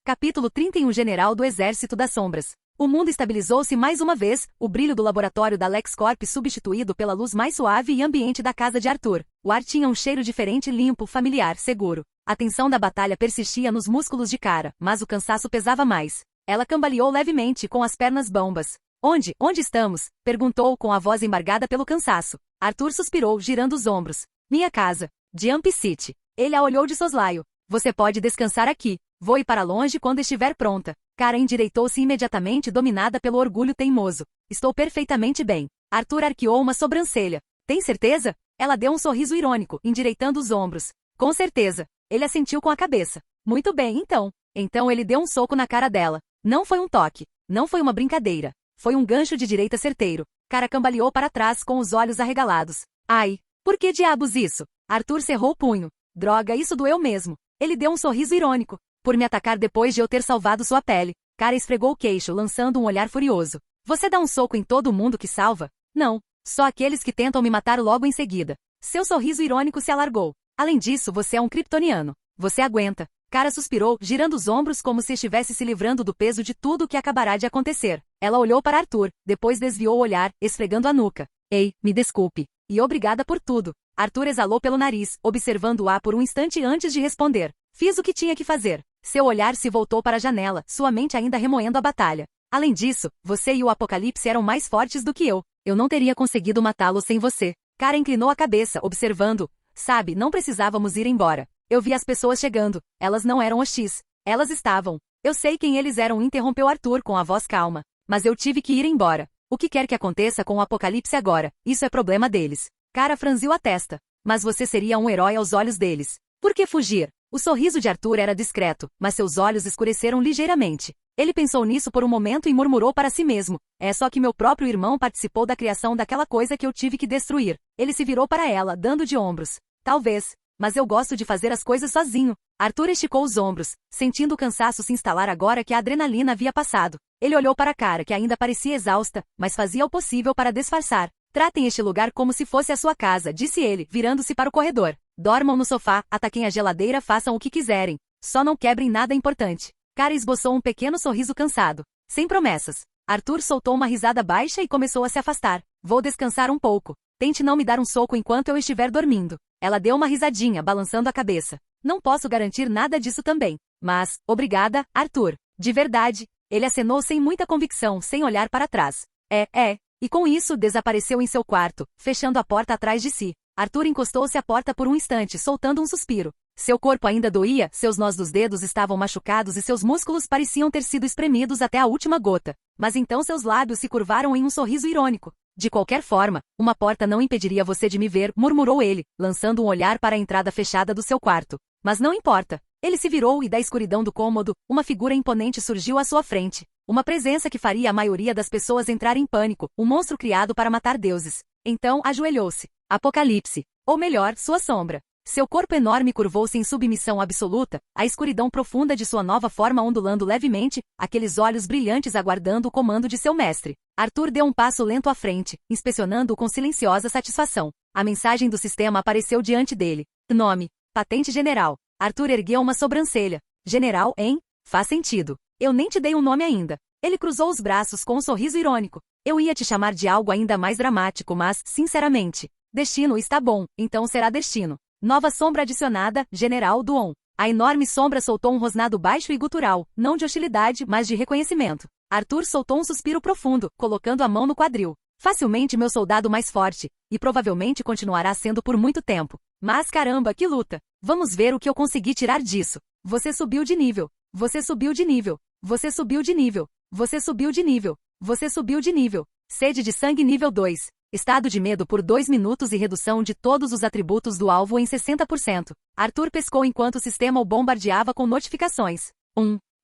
Capítulo 31 General do Exército das Sombras. O mundo estabilizou-se mais uma vez, o brilho do laboratório da LexCorp substituído pela luz mais suave e ambiente da casa de Arthur. O ar tinha um cheiro diferente, limpo, familiar, seguro. A tensão da batalha persistia nos músculos de Kara, mas o cansaço pesava mais. Ela cambaleou levemente, com as pernas bambas. Onde estamos? Perguntou com a voz embargada pelo cansaço. Arthur suspirou, girando os ombros. Minha casa. Jump City. Ele a olhou de soslaio. Você pode descansar aqui. Voe para longe quando estiver pronta. Kara endireitou-se imediatamente, dominada pelo orgulho teimoso. Estou perfeitamente bem. Arthur arqueou uma sobrancelha. Tem certeza? Ela deu um sorriso irônico, endireitando os ombros. Com certeza. Ele assentiu com a cabeça. Muito bem, então. Então ele deu um soco na cara dela. Não foi um toque. Não foi uma brincadeira. Foi um gancho de direita certeiro. Kara cambaleou para trás com os olhos arregalados. Ai, por que diabos isso? Arthur cerrou o punho. Droga, isso doeu mesmo. Ele deu um sorriso irônico. Por me atacar depois de eu ter salvado sua pele. Kara esfregou o queixo, lançando um olhar furioso. Você dá um soco em todo mundo que salva? Não. Só aqueles que tentam me matar logo em seguida. Seu sorriso irônico se alargou. Além disso, você é um kryptoniano. Você aguenta. Kara suspirou, girando os ombros como se estivesse se livrando do peso de tudo o que acabará de acontecer. Ela olhou para Arthur, depois desviou o olhar, esfregando a nuca. Ei, me desculpe. E obrigada por tudo. Arthur exalou pelo nariz, observando-a por um instante antes de responder. Fiz o que tinha que fazer. Seu olhar se voltou para a janela, sua mente ainda remoendo a batalha. Além disso, você e o Apocalipse eram mais fortes do que eu. Eu não teria conseguido matá-lo sem você. Kara inclinou a cabeça, observando. Sabe, não precisávamos ir embora. Eu vi as pessoas chegando. Elas não eram hostis. Elas estavam. Eu sei quem eles eram, interrompeu Arthur com a voz calma. Mas eu tive que ir embora. O que quer que aconteça com o Apocalipse agora, isso é problema deles. Kara franziu a testa. Mas você seria um herói aos olhos deles. Por que fugir? O sorriso de Arthur era discreto, mas seus olhos escureceram ligeiramente. Ele pensou nisso por um momento e murmurou para si mesmo. É só que meu próprio irmão participou da criação daquela coisa que eu tive que destruir. Ele se virou para ela, dando de ombros. Talvez. Mas eu gosto de fazer as coisas sozinho. Arthur esticou os ombros, sentindo o cansaço se instalar agora que a adrenalina havia passado. Ele olhou para Kara, que ainda parecia exausta, mas fazia o possível para disfarçar. Tratem este lugar como se fosse a sua casa, disse ele, virando-se para o corredor. Dormam no sofá, ataquem a geladeira, façam o que quiserem. Só não quebrem nada importante. Kara esboçou um pequeno sorriso cansado. Sem promessas. Arthur soltou uma risada baixa e começou a se afastar. Vou descansar um pouco. Tente não me dar um soco enquanto eu estiver dormindo. Ela deu uma risadinha, balançando a cabeça. Não posso garantir nada disso também. Mas, obrigada, Arthur. De verdade. Ele acenou sem muita convicção, sem olhar para trás. E com isso desapareceu em seu quarto, fechando a porta atrás de si. Arthur encostou-se à porta por um instante, soltando um suspiro. Seu corpo ainda doía, seus nós dos dedos estavam machucados e seus músculos pareciam ter sido espremidos até a última gota. Mas então seus lábios se curvaram em um sorriso irônico. De qualquer forma, uma porta não impediria você de me ver, murmurou ele, lançando um olhar para a entrada fechada do seu quarto. Mas não importa. Ele se virou e da escuridão do cômodo, uma figura imponente surgiu à sua frente. Uma presença que faria a maioria das pessoas entrar em pânico, um monstro criado para matar deuses. Então ajoelhou-se. Apocalipse. Ou melhor, sua sombra. Seu corpo enorme curvou-se em submissão absoluta, a escuridão profunda de sua nova forma ondulando levemente, aqueles olhos brilhantes aguardando o comando de seu mestre. Arthur deu um passo lento à frente, inspecionando-o com silenciosa satisfação. A mensagem do sistema apareceu diante dele. Nome. Patente General. Arthur ergueu uma sobrancelha. General, hein? Faz sentido. Eu nem te dei um nome ainda. Ele cruzou os braços com um sorriso irônico. Eu ia te chamar de algo ainda mais dramático, mas, sinceramente, destino está bom, então será destino. Nova sombra adicionada, General Duon. A enorme sombra soltou um rosnado baixo e gutural, não de hostilidade, mas de reconhecimento. Arthur soltou um suspiro profundo, colocando a mão no quadril. Facilmente meu soldado mais forte, e provavelmente continuará sendo por muito tempo. Mas caramba, que luta! Vamos ver o que eu consegui tirar disso. Você subiu de nível. Você subiu de nível. Você subiu de nível. Você subiu de nível. Você subiu de nível. Sede de sangue nível 2. Estado de medo por 2 minutos e redução de todos os atributos do alvo em 60%. Arthur pescou enquanto o sistema o bombardeava com notificações.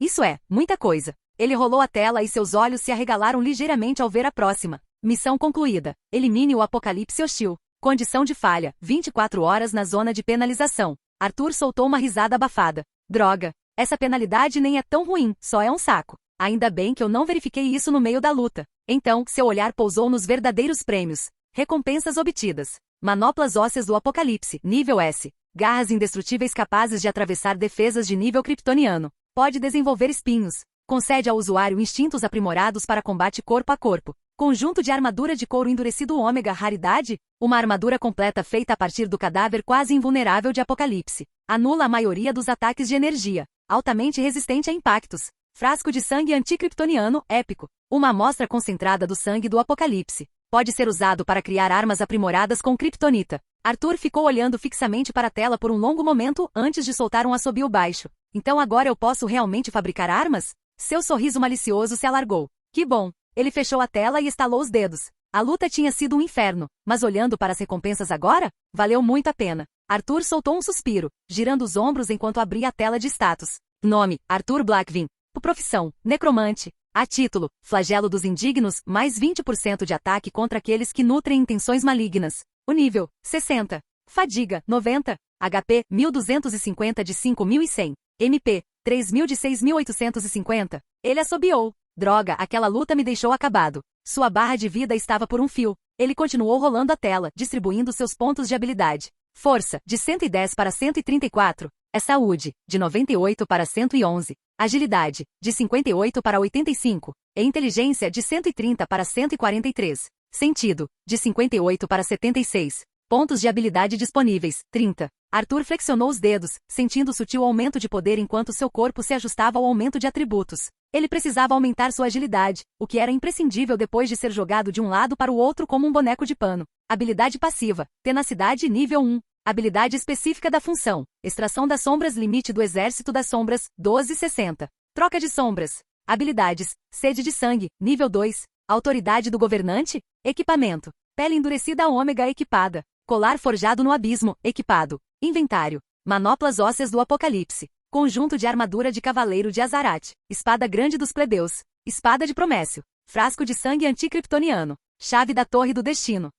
Isso é, muita coisa. Ele rolou a tela e seus olhos se arregalaram ligeiramente ao ver a próxima. Missão concluída. Elimine o Apocalipse hostil. Condição de falha, 24 horas na zona de penalização. Arthur soltou uma risada abafada. Droga. Essa penalidade nem é tão ruim, só é um saco. Ainda bem que eu não verifiquei isso no meio da luta. Então, seu olhar pousou nos verdadeiros prêmios. Recompensas obtidas. Manoplas ósseas do Apocalipse, nível S. Garras indestrutíveis capazes de atravessar defesas de nível kryptoniano. Pode desenvolver espinhos. Concede ao usuário instintos aprimorados para combate corpo a corpo. Conjunto de armadura de couro endurecido ômega raridade. Uma armadura completa feita a partir do cadáver quase invulnerável de Apocalipse. Anula a maioria dos ataques de energia. Altamente resistente a impactos. Frasco de sangue anticriptoniano, épico. Uma amostra concentrada do sangue do Apocalipse. Pode ser usado para criar armas aprimoradas com kryptonita. Arthur ficou olhando fixamente para a tela por um longo momento antes de soltar um assobio baixo. Então agora eu posso realmente fabricar armas? Seu sorriso malicioso se alargou. Que bom! Ele fechou a tela e estalou os dedos. A luta tinha sido um inferno, mas olhando para as recompensas agora, valeu muito a pena. Arthur soltou um suspiro, girando os ombros enquanto abria a tela de status. Nome, Arthur Blackvin. Profissão, necromante. A título, flagelo dos indignos, mais 20% de ataque contra aqueles que nutrem intenções malignas. O nível, 60. Fadiga, 90. HP, 1250 de 5100. MP, 3000 de 6850. Ele assobiou. Droga, aquela luta me deixou acabado. Sua barra de vida estava por um fio. Ele continuou rolando a tela, distribuindo seus pontos de habilidade. Força, de 110 para 134. É saúde, de 98 para 111. Agilidade, de 58 para 85. E inteligência, de 130 para 143. Sentido, de 58 para 76. Pontos de habilidade disponíveis, 30. Arthur flexionou os dedos, sentindo o sutil aumento de poder enquanto seu corpo se ajustava ao aumento de atributos. Ele precisava aumentar sua agilidade, o que era imprescindível depois de ser jogado de um lado para o outro como um boneco de pano. Habilidade passiva, tenacidade nível 1. Habilidade específica da função, extração das sombras limite do exército das sombras, 1260. Troca de sombras. Habilidades, sede de sangue, nível 2. Autoridade do governante, equipamento. Pele endurecida ômega equipada. Colar forjado no abismo, equipado. Inventário. Manoplas ósseas do Apocalipse. Conjunto de armadura de cavaleiro de Azarat. Espada grande dos plebeus. Espada de Promécio. Frasco de sangue anticriptoniano. Chave da Torre do Destino.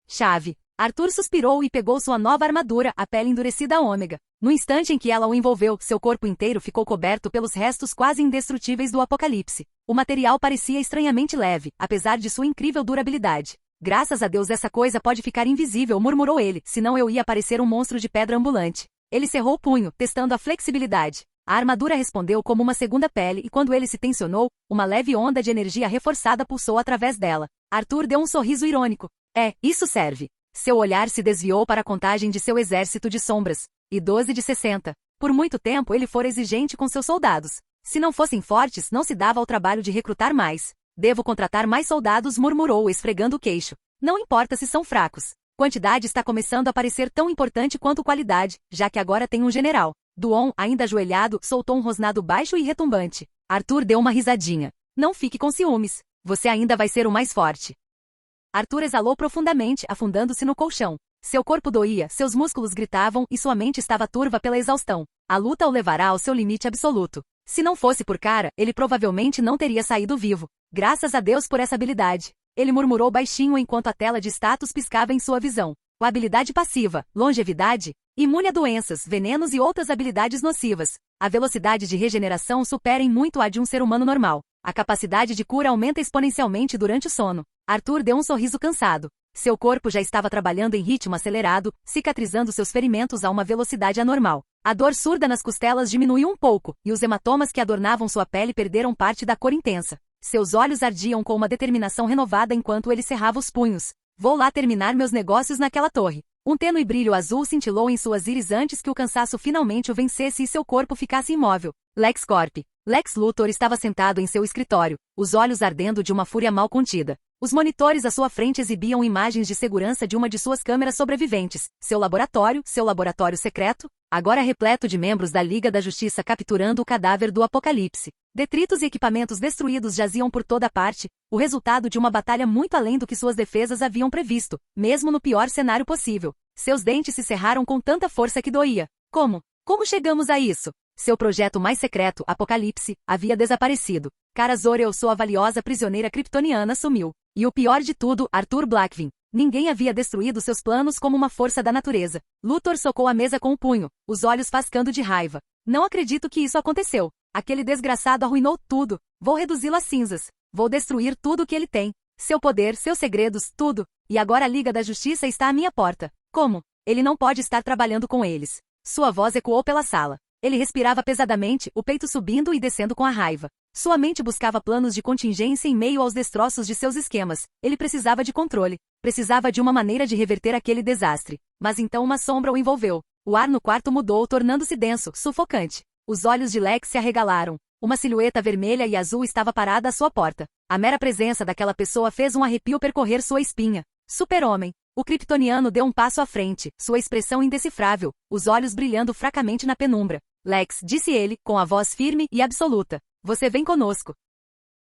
Chave. Arthur suspirou e pegou sua nova armadura, a pele endurecida ômega. No instante em que ela o envolveu, seu corpo inteiro ficou coberto pelos restos quase indestrutíveis do Apocalipse. O material parecia estranhamente leve, apesar de sua incrível durabilidade. Graças a Deus essa coisa pode ficar invisível, murmurou ele, senão eu ia parecer um monstro de pedra ambulante. Ele cerrou o punho, testando a flexibilidade. A armadura respondeu como uma segunda pele e quando ele se tensionou, uma leve onda de energia reforçada pulsou através dela. Arthur deu um sorriso irônico. Isso serve. Seu olhar se desviou para a contagem de seu exército de sombras. E 12 de 60. Por muito tempo ele fora exigente com seus soldados. Se não fossem fortes, não se dava ao trabalho de recrutar mais. Devo contratar mais soldados, murmurou, esfregando o queixo. Não importa se são fracos. Quantidade está começando a parecer tão importante quanto qualidade, já que agora tem um general. Duon, ainda ajoelhado, soltou um rosnado baixo e retumbante. Arthur deu uma risadinha. Não fique com ciúmes. Você ainda vai ser o mais forte. Arthur exalou profundamente, afundando-se no colchão. Seu corpo doía, seus músculos gritavam e sua mente estava turva pela exaustão. A luta o levará ao seu limite absoluto. Se não fosse por cara, ele provavelmente não teria saído vivo. Graças a Deus por essa habilidade. Ele murmurou baixinho enquanto a tela de status piscava em sua visão. A habilidade passiva, longevidade, imune a doenças, venenos e outras habilidades nocivas. A velocidade de regeneração supera em muito a de um ser humano normal. A capacidade de cura aumenta exponencialmente durante o sono. Arthur deu um sorriso cansado. Seu corpo já estava trabalhando em ritmo acelerado, cicatrizando seus ferimentos a uma velocidade anormal. A dor surda nas costelas diminuiu um pouco, e os hematomas que adornavam sua pele perderam parte da cor intensa. Seus olhos ardiam com uma determinação renovada enquanto ele cerrava os punhos. Vou lá terminar meus negócios naquela torre. Um tênue brilho azul cintilou em suas íris antes que o cansaço finalmente o vencesse e seu corpo ficasse imóvel. LexCorp. Lex Luthor estava sentado em seu escritório, os olhos ardendo de uma fúria mal contida. Os monitores à sua frente exibiam imagens de segurança de uma de suas câmeras sobreviventes. Seu laboratório secreto, agora repleto de membros da Liga da Justiça capturando o cadáver do Apocalipse. Detritos e equipamentos destruídos jaziam por toda parte, o resultado de uma batalha muito além do que suas defesas haviam previsto, mesmo no pior cenário possível. Seus dentes se cerraram com tanta força que doía. Como chegamos a isso? Seu projeto mais secreto, Apocalipse, havia desaparecido. Kara Zor-El, sua valiosa prisioneira kryptoniana, sumiu. E o pior de tudo, Arthur Blackvin. Ninguém havia destruído seus planos como uma força da natureza. Luthor socou a mesa com o punho, os olhos fascando de raiva. Não acredito que isso aconteceu. Aquele desgraçado arruinou tudo. Vou reduzi-lo a cinzas. Vou destruir tudo o que ele tem. Seu poder, seus segredos, tudo. E agora a Liga da Justiça está à minha porta. Como? Ele não pode estar trabalhando com eles. Sua voz ecoou pela sala. Ele respirava pesadamente, o peito subindo e descendo com a raiva. Sua mente buscava planos de contingência em meio aos destroços de seus esquemas. Ele precisava de controle. Precisava de uma maneira de reverter aquele desastre. Mas então uma sombra o envolveu. O ar no quarto mudou, tornando-se denso, sufocante. Os olhos de Lex se arregalaram. Uma silhueta vermelha e azul estava parada à sua porta. A mera presença daquela pessoa fez um arrepio percorrer sua espinha. Super-homem. O kryptoniano deu um passo à frente, sua expressão indecifrável, os olhos brilhando fracamente na penumbra. Lex, disse ele, com a voz firme e absoluta. Você vem conosco.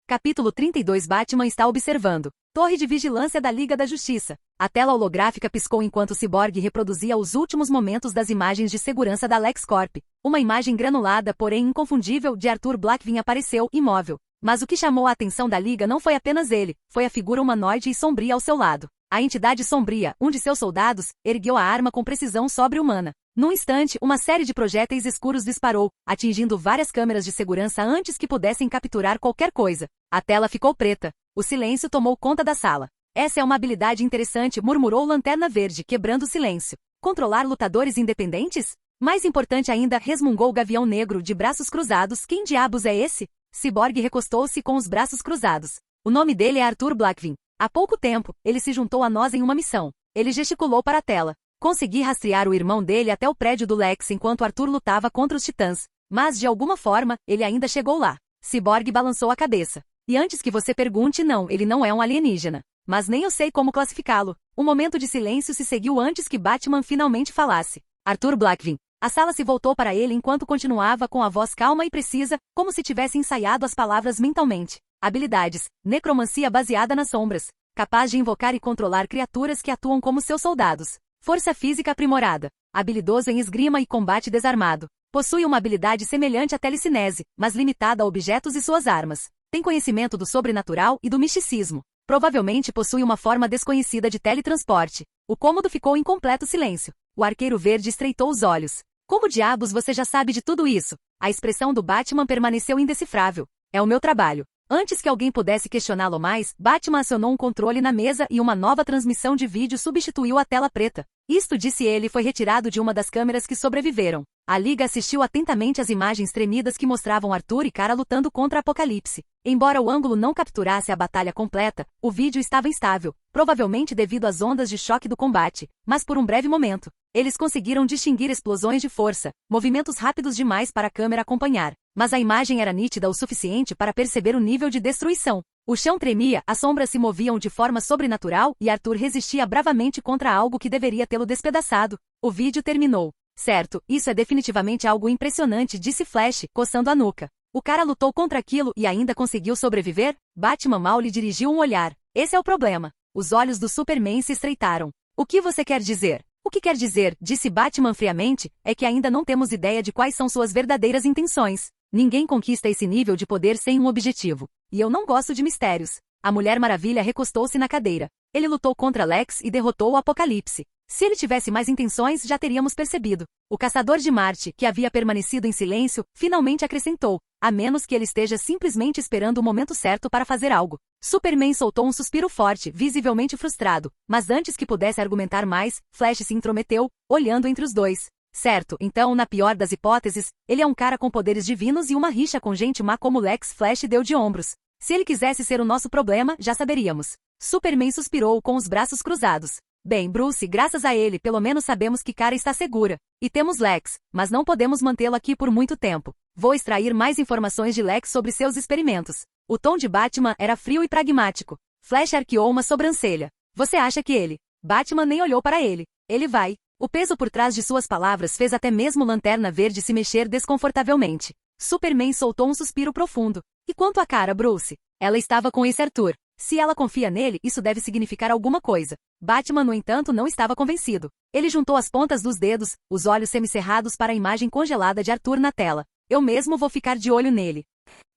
Capítulo 32. Batman está observando. Torre de vigilância da Liga da Justiça. A tela holográfica piscou enquanto o ciborgue reproduzia os últimos momentos das imagens de segurança da LexCorp. Uma imagem granulada, porém inconfundível, de Arthur Blackvin apareceu, imóvel. Mas o que chamou a atenção da Liga não foi apenas ele, foi a figura humanoide e sombria ao seu lado. A entidade sombria, um de seus soldados, ergueu a arma com precisão sobre-humana. Num instante, uma série de projéteis escuros disparou, atingindo várias câmeras de segurança antes que pudessem capturar qualquer coisa. A tela ficou preta. O silêncio tomou conta da sala. Essa é uma habilidade interessante, murmurou Lanterna Verde, quebrando o silêncio. Controlar lutadores independentes? Mais importante ainda, resmungou o Gavião Negro, de braços cruzados. Quem diabos é esse? Cyborg recostou-se com os braços cruzados. O nome dele é Arthur Blackvin. Há pouco tempo, ele se juntou a nós em uma missão. Ele gesticulou para a tela. Consegui rastrear o irmão dele até o prédio do Lex enquanto Arthur lutava contra os titãs. Mas, de alguma forma, ele ainda chegou lá. Cyborg balançou a cabeça. E antes que você pergunte, não, ele não é um alienígena. Mas nem eu sei como classificá-lo. Um momento de silêncio se seguiu antes que Batman finalmente falasse. Arthur Blackvin. A sala se voltou para ele enquanto continuava com a voz calma e precisa, como se tivesse ensaiado as palavras mentalmente. Habilidades. Necromancia baseada nas sombras. Capaz de invocar e controlar criaturas que atuam como seus soldados. Força física aprimorada. Habilidoso em esgrima e combate desarmado. Possui uma habilidade semelhante à telecinese, mas limitada a objetos e suas armas. Tem conhecimento do sobrenatural e do misticismo. Provavelmente possui uma forma desconhecida de teletransporte. O cômodo ficou em completo silêncio. O Arqueiro Verde estreitou os olhos. Como diabos você já sabe de tudo isso? A expressão do Batman permaneceu indecifrável. É o meu trabalho. Antes que alguém pudesse questioná-lo mais, Batman acionou um controle na mesa e uma nova transmissão de vídeo substituiu a tela preta. Isto, disse ele, foi retirado de uma das câmeras que sobreviveram. A Liga assistiu atentamente às imagens tremidas que mostravam Arthur e Kara lutando contra Apocalipse. Embora o ângulo não capturasse a batalha completa, o vídeo estava instável, provavelmente devido às ondas de choque do combate, mas por um breve momento, eles conseguiram distinguir explosões de força, movimentos rápidos demais para a câmera acompanhar. Mas a imagem era nítida o suficiente para perceber o nível de destruição. O chão tremia, as sombras se moviam de forma sobrenatural e Arthur resistia bravamente contra algo que deveria tê-lo despedaçado. O vídeo terminou. Certo, isso é definitivamente algo impressionante, disse Flash, coçando a nuca. O cara lutou contra aquilo e ainda conseguiu sobreviver? Batman mal lhe dirigiu um olhar. Esse é o problema. Os olhos do Superman se estreitaram. O que você quer dizer? O que quer dizer, disse Batman friamente, é que ainda não temos ideia de quais são suas verdadeiras intenções. Ninguém conquista esse nível de poder sem um objetivo. E eu não gosto de mistérios. A Mulher Maravilha recostou-se na cadeira. Ele lutou contra Lex e derrotou o Apocalipse. Se ele tivesse mais intenções, já teríamos percebido. O Caçador de Marte, que havia permanecido em silêncio, finalmente acrescentou, a menos que ele esteja simplesmente esperando o momento certo para fazer algo. Superman soltou um suspiro forte, visivelmente frustrado, mas antes que pudesse argumentar mais, Flash se intrometeu, olhando entre os dois. Certo, então, na pior das hipóteses, ele é um cara com poderes divinos e uma rixa com gente má como Lex. Flash deu de ombros. Se ele quisesse ser o nosso problema, já saberíamos. Superman suspirou com os braços cruzados. Bem, Bruce, graças a ele, pelo menos sabemos que Kara está segura. E temos Lex, mas não podemos mantê-lo aqui por muito tempo. Vou extrair mais informações de Lex sobre seus experimentos. O tom de Batman era frio e pragmático. Flash arqueou uma sobrancelha. Você acha que ele? Batman nem olhou para ele. Ele vai. O peso por trás de suas palavras fez até mesmo Lanterna Verde se mexer desconfortavelmente. Superman soltou um suspiro profundo. E quanto a Kara, Bruce? Ela estava com esse Arthur. Se ela confia nele, isso deve significar alguma coisa. Batman, no entanto, não estava convencido. Ele juntou as pontas dos dedos, os olhos semicerrados para a imagem congelada de Arthur na tela. Eu mesmo vou ficar de olho nele.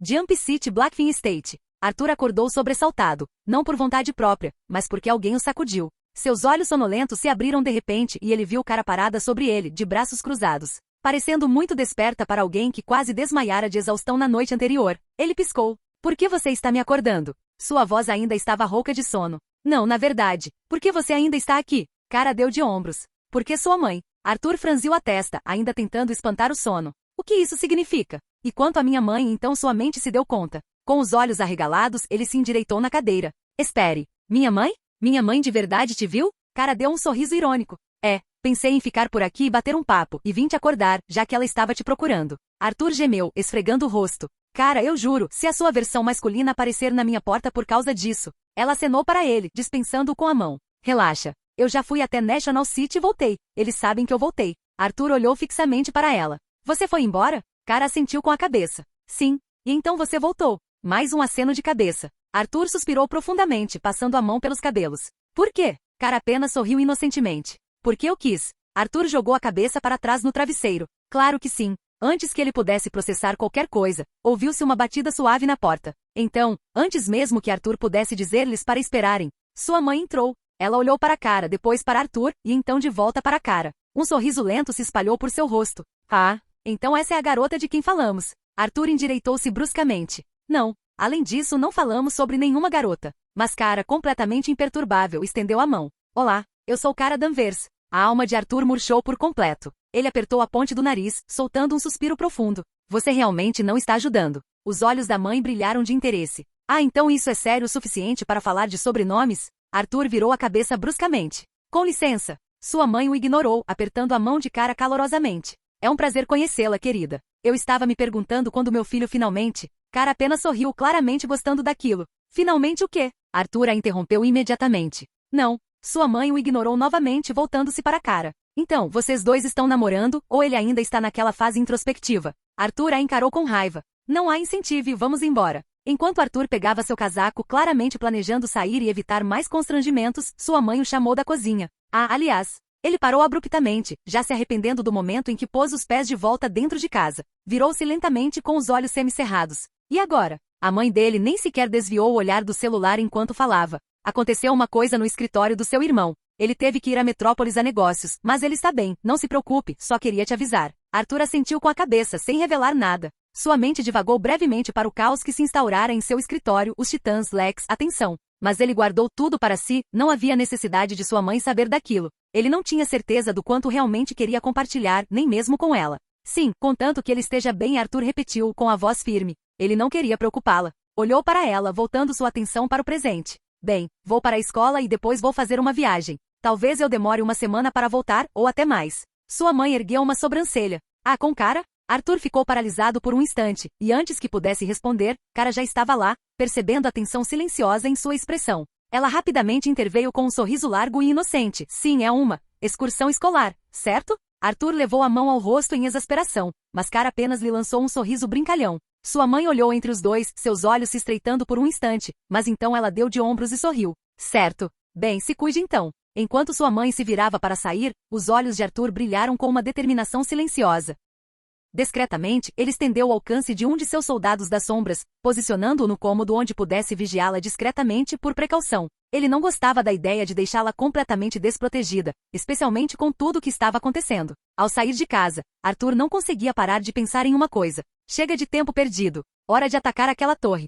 Jump City, Blackvin Estate. Arthur acordou sobressaltado, não por vontade própria, mas porque alguém o sacudiu. Seus olhos sonolentos se abriram de repente e ele viu Kara parada sobre ele, de braços cruzados. parecendo muito desperta para alguém que quase desmaiara de exaustão na noite anterior. Ele piscou. Por que você está me acordando? Sua voz ainda estava rouca de sono. Não, na verdade. Por que você ainda está aqui? Cara deu de ombros. Porque sua mãe. Arthur franziu a testa, ainda tentando espantar o sono. O que isso significa? E quanto à minha mãe, então sua mente se deu conta. Com os olhos arregalados, ele se endireitou na cadeira. Espere. Minha mãe? Minha mãe de verdade te viu? Cara deu um sorriso irônico. É, pensei em ficar por aqui e bater um papo, e vim te acordar, já que ela estava te procurando. Arthur gemeu, esfregando o rosto. Cara, eu juro, se a sua versão masculina aparecer na minha porta por causa disso. Ela acenou para ele, dispensando-o com a mão. Relaxa. Eu já fui até National City e voltei. Eles sabem que eu voltei. Arthur olhou fixamente para ela. Você foi embora? Cara assentiu com a cabeça. Sim. E então você voltou. Mais um aceno de cabeça. Arthur suspirou profundamente, passando a mão pelos cabelos. Por quê? Cara apenas sorriu inocentemente. Porque eu quis. Arthur jogou a cabeça para trás no travesseiro. Claro que sim. Antes que ele pudesse processar qualquer coisa, ouviu-se uma batida suave na porta. Então, antes mesmo que Arthur pudesse dizer-lhes para esperarem, sua mãe entrou. Ela olhou para Cara, depois para Arthur, e então de volta para Cara. Um sorriso lento se espalhou por seu rosto. Ah, então essa é a garota de quem falamos. Arthur endireitou-se bruscamente. Não. Além disso, não falamos sobre nenhuma garota. Mas Cara, completamente imperturbável, estendeu a mão. Olá, eu sou Cara Danvers. A alma de Arthur murchou por completo. Ele apertou a ponte do nariz, soltando um suspiro profundo. Você realmente não está ajudando. Os olhos da mãe brilharam de interesse. Ah, então isso é sério o suficiente para falar de sobrenomes? Arthur virou a cabeça bruscamente. Com licença. Sua mãe o ignorou, apertando a mão de Cara calorosamente. É um prazer conhecê-la, querida. Eu estava me perguntando quando meu filho finalmente... Cara apenas sorriu, claramente gostando daquilo. Finalmente o quê? Arthur a interrompeu imediatamente. Não. Sua mãe o ignorou novamente, voltando-se para Cara. Então, vocês dois estão namorando, ou ele ainda está naquela fase introspectiva? Arthur a encarou com raiva. Não há incentivo, vamos embora. Enquanto Arthur pegava seu casaco, claramente planejando sair e evitar mais constrangimentos, sua mãe o chamou da cozinha. Ah, aliás. Ele parou abruptamente, já se arrependendo do momento em que pôs os pés de volta dentro de casa. Virou-se lentamente com os olhos semicerrados. E agora? A mãe dele nem sequer desviou o olhar do celular enquanto falava. Aconteceu uma coisa no escritório do seu irmão. Ele teve que ir a Metrópolis a negócios, mas ele está bem, não se preocupe, só queria te avisar. Arthur assentiu com a cabeça, sem revelar nada. Sua mente divagou brevemente para o caos que se instaurara em seu escritório, os titãs, Lex, atenção. Mas ele guardou tudo para si, não havia necessidade de sua mãe saber daquilo. Ele não tinha certeza do quanto realmente queria compartilhar, nem mesmo com ela. Sim, contanto que ele esteja bem, Arthur repetiu, com a voz firme. Ele não queria preocupá-la. Olhou para ela, voltando sua atenção para o presente. Bem, vou para a escola e depois vou fazer uma viagem. Talvez eu demore uma semana para voltar, ou até mais. Sua mãe ergueu uma sobrancelha. Ah, com Cara? Arthur ficou paralisado por um instante, e antes que pudesse responder, Cara já estava lá, percebendo a tensão silenciosa em sua expressão. Ela rapidamente interveio com um sorriso largo e inocente. Sim, é uma excursão escolar, certo? Arthur levou a mão ao rosto em exasperação, mas Cara apenas lhe lançou um sorriso brincalhão. Sua mãe olhou entre os dois, seus olhos se estreitando por um instante, mas então ela deu de ombros e sorriu. Certo. Bem, se cuide então. Enquanto sua mãe se virava para sair, os olhos de Arthur brilharam com uma determinação silenciosa. Discretamente, ele estendeu o alcance de um de seus soldados das sombras, posicionando-o no cômodo onde pudesse vigiá-la discretamente por precaução. Ele não gostava da ideia de deixá-la completamente desprotegida, especialmente com tudo o que estava acontecendo. Ao sair de casa, Arthur não conseguia parar de pensar em uma coisa. Chega de tempo perdido. Hora de atacar aquela torre.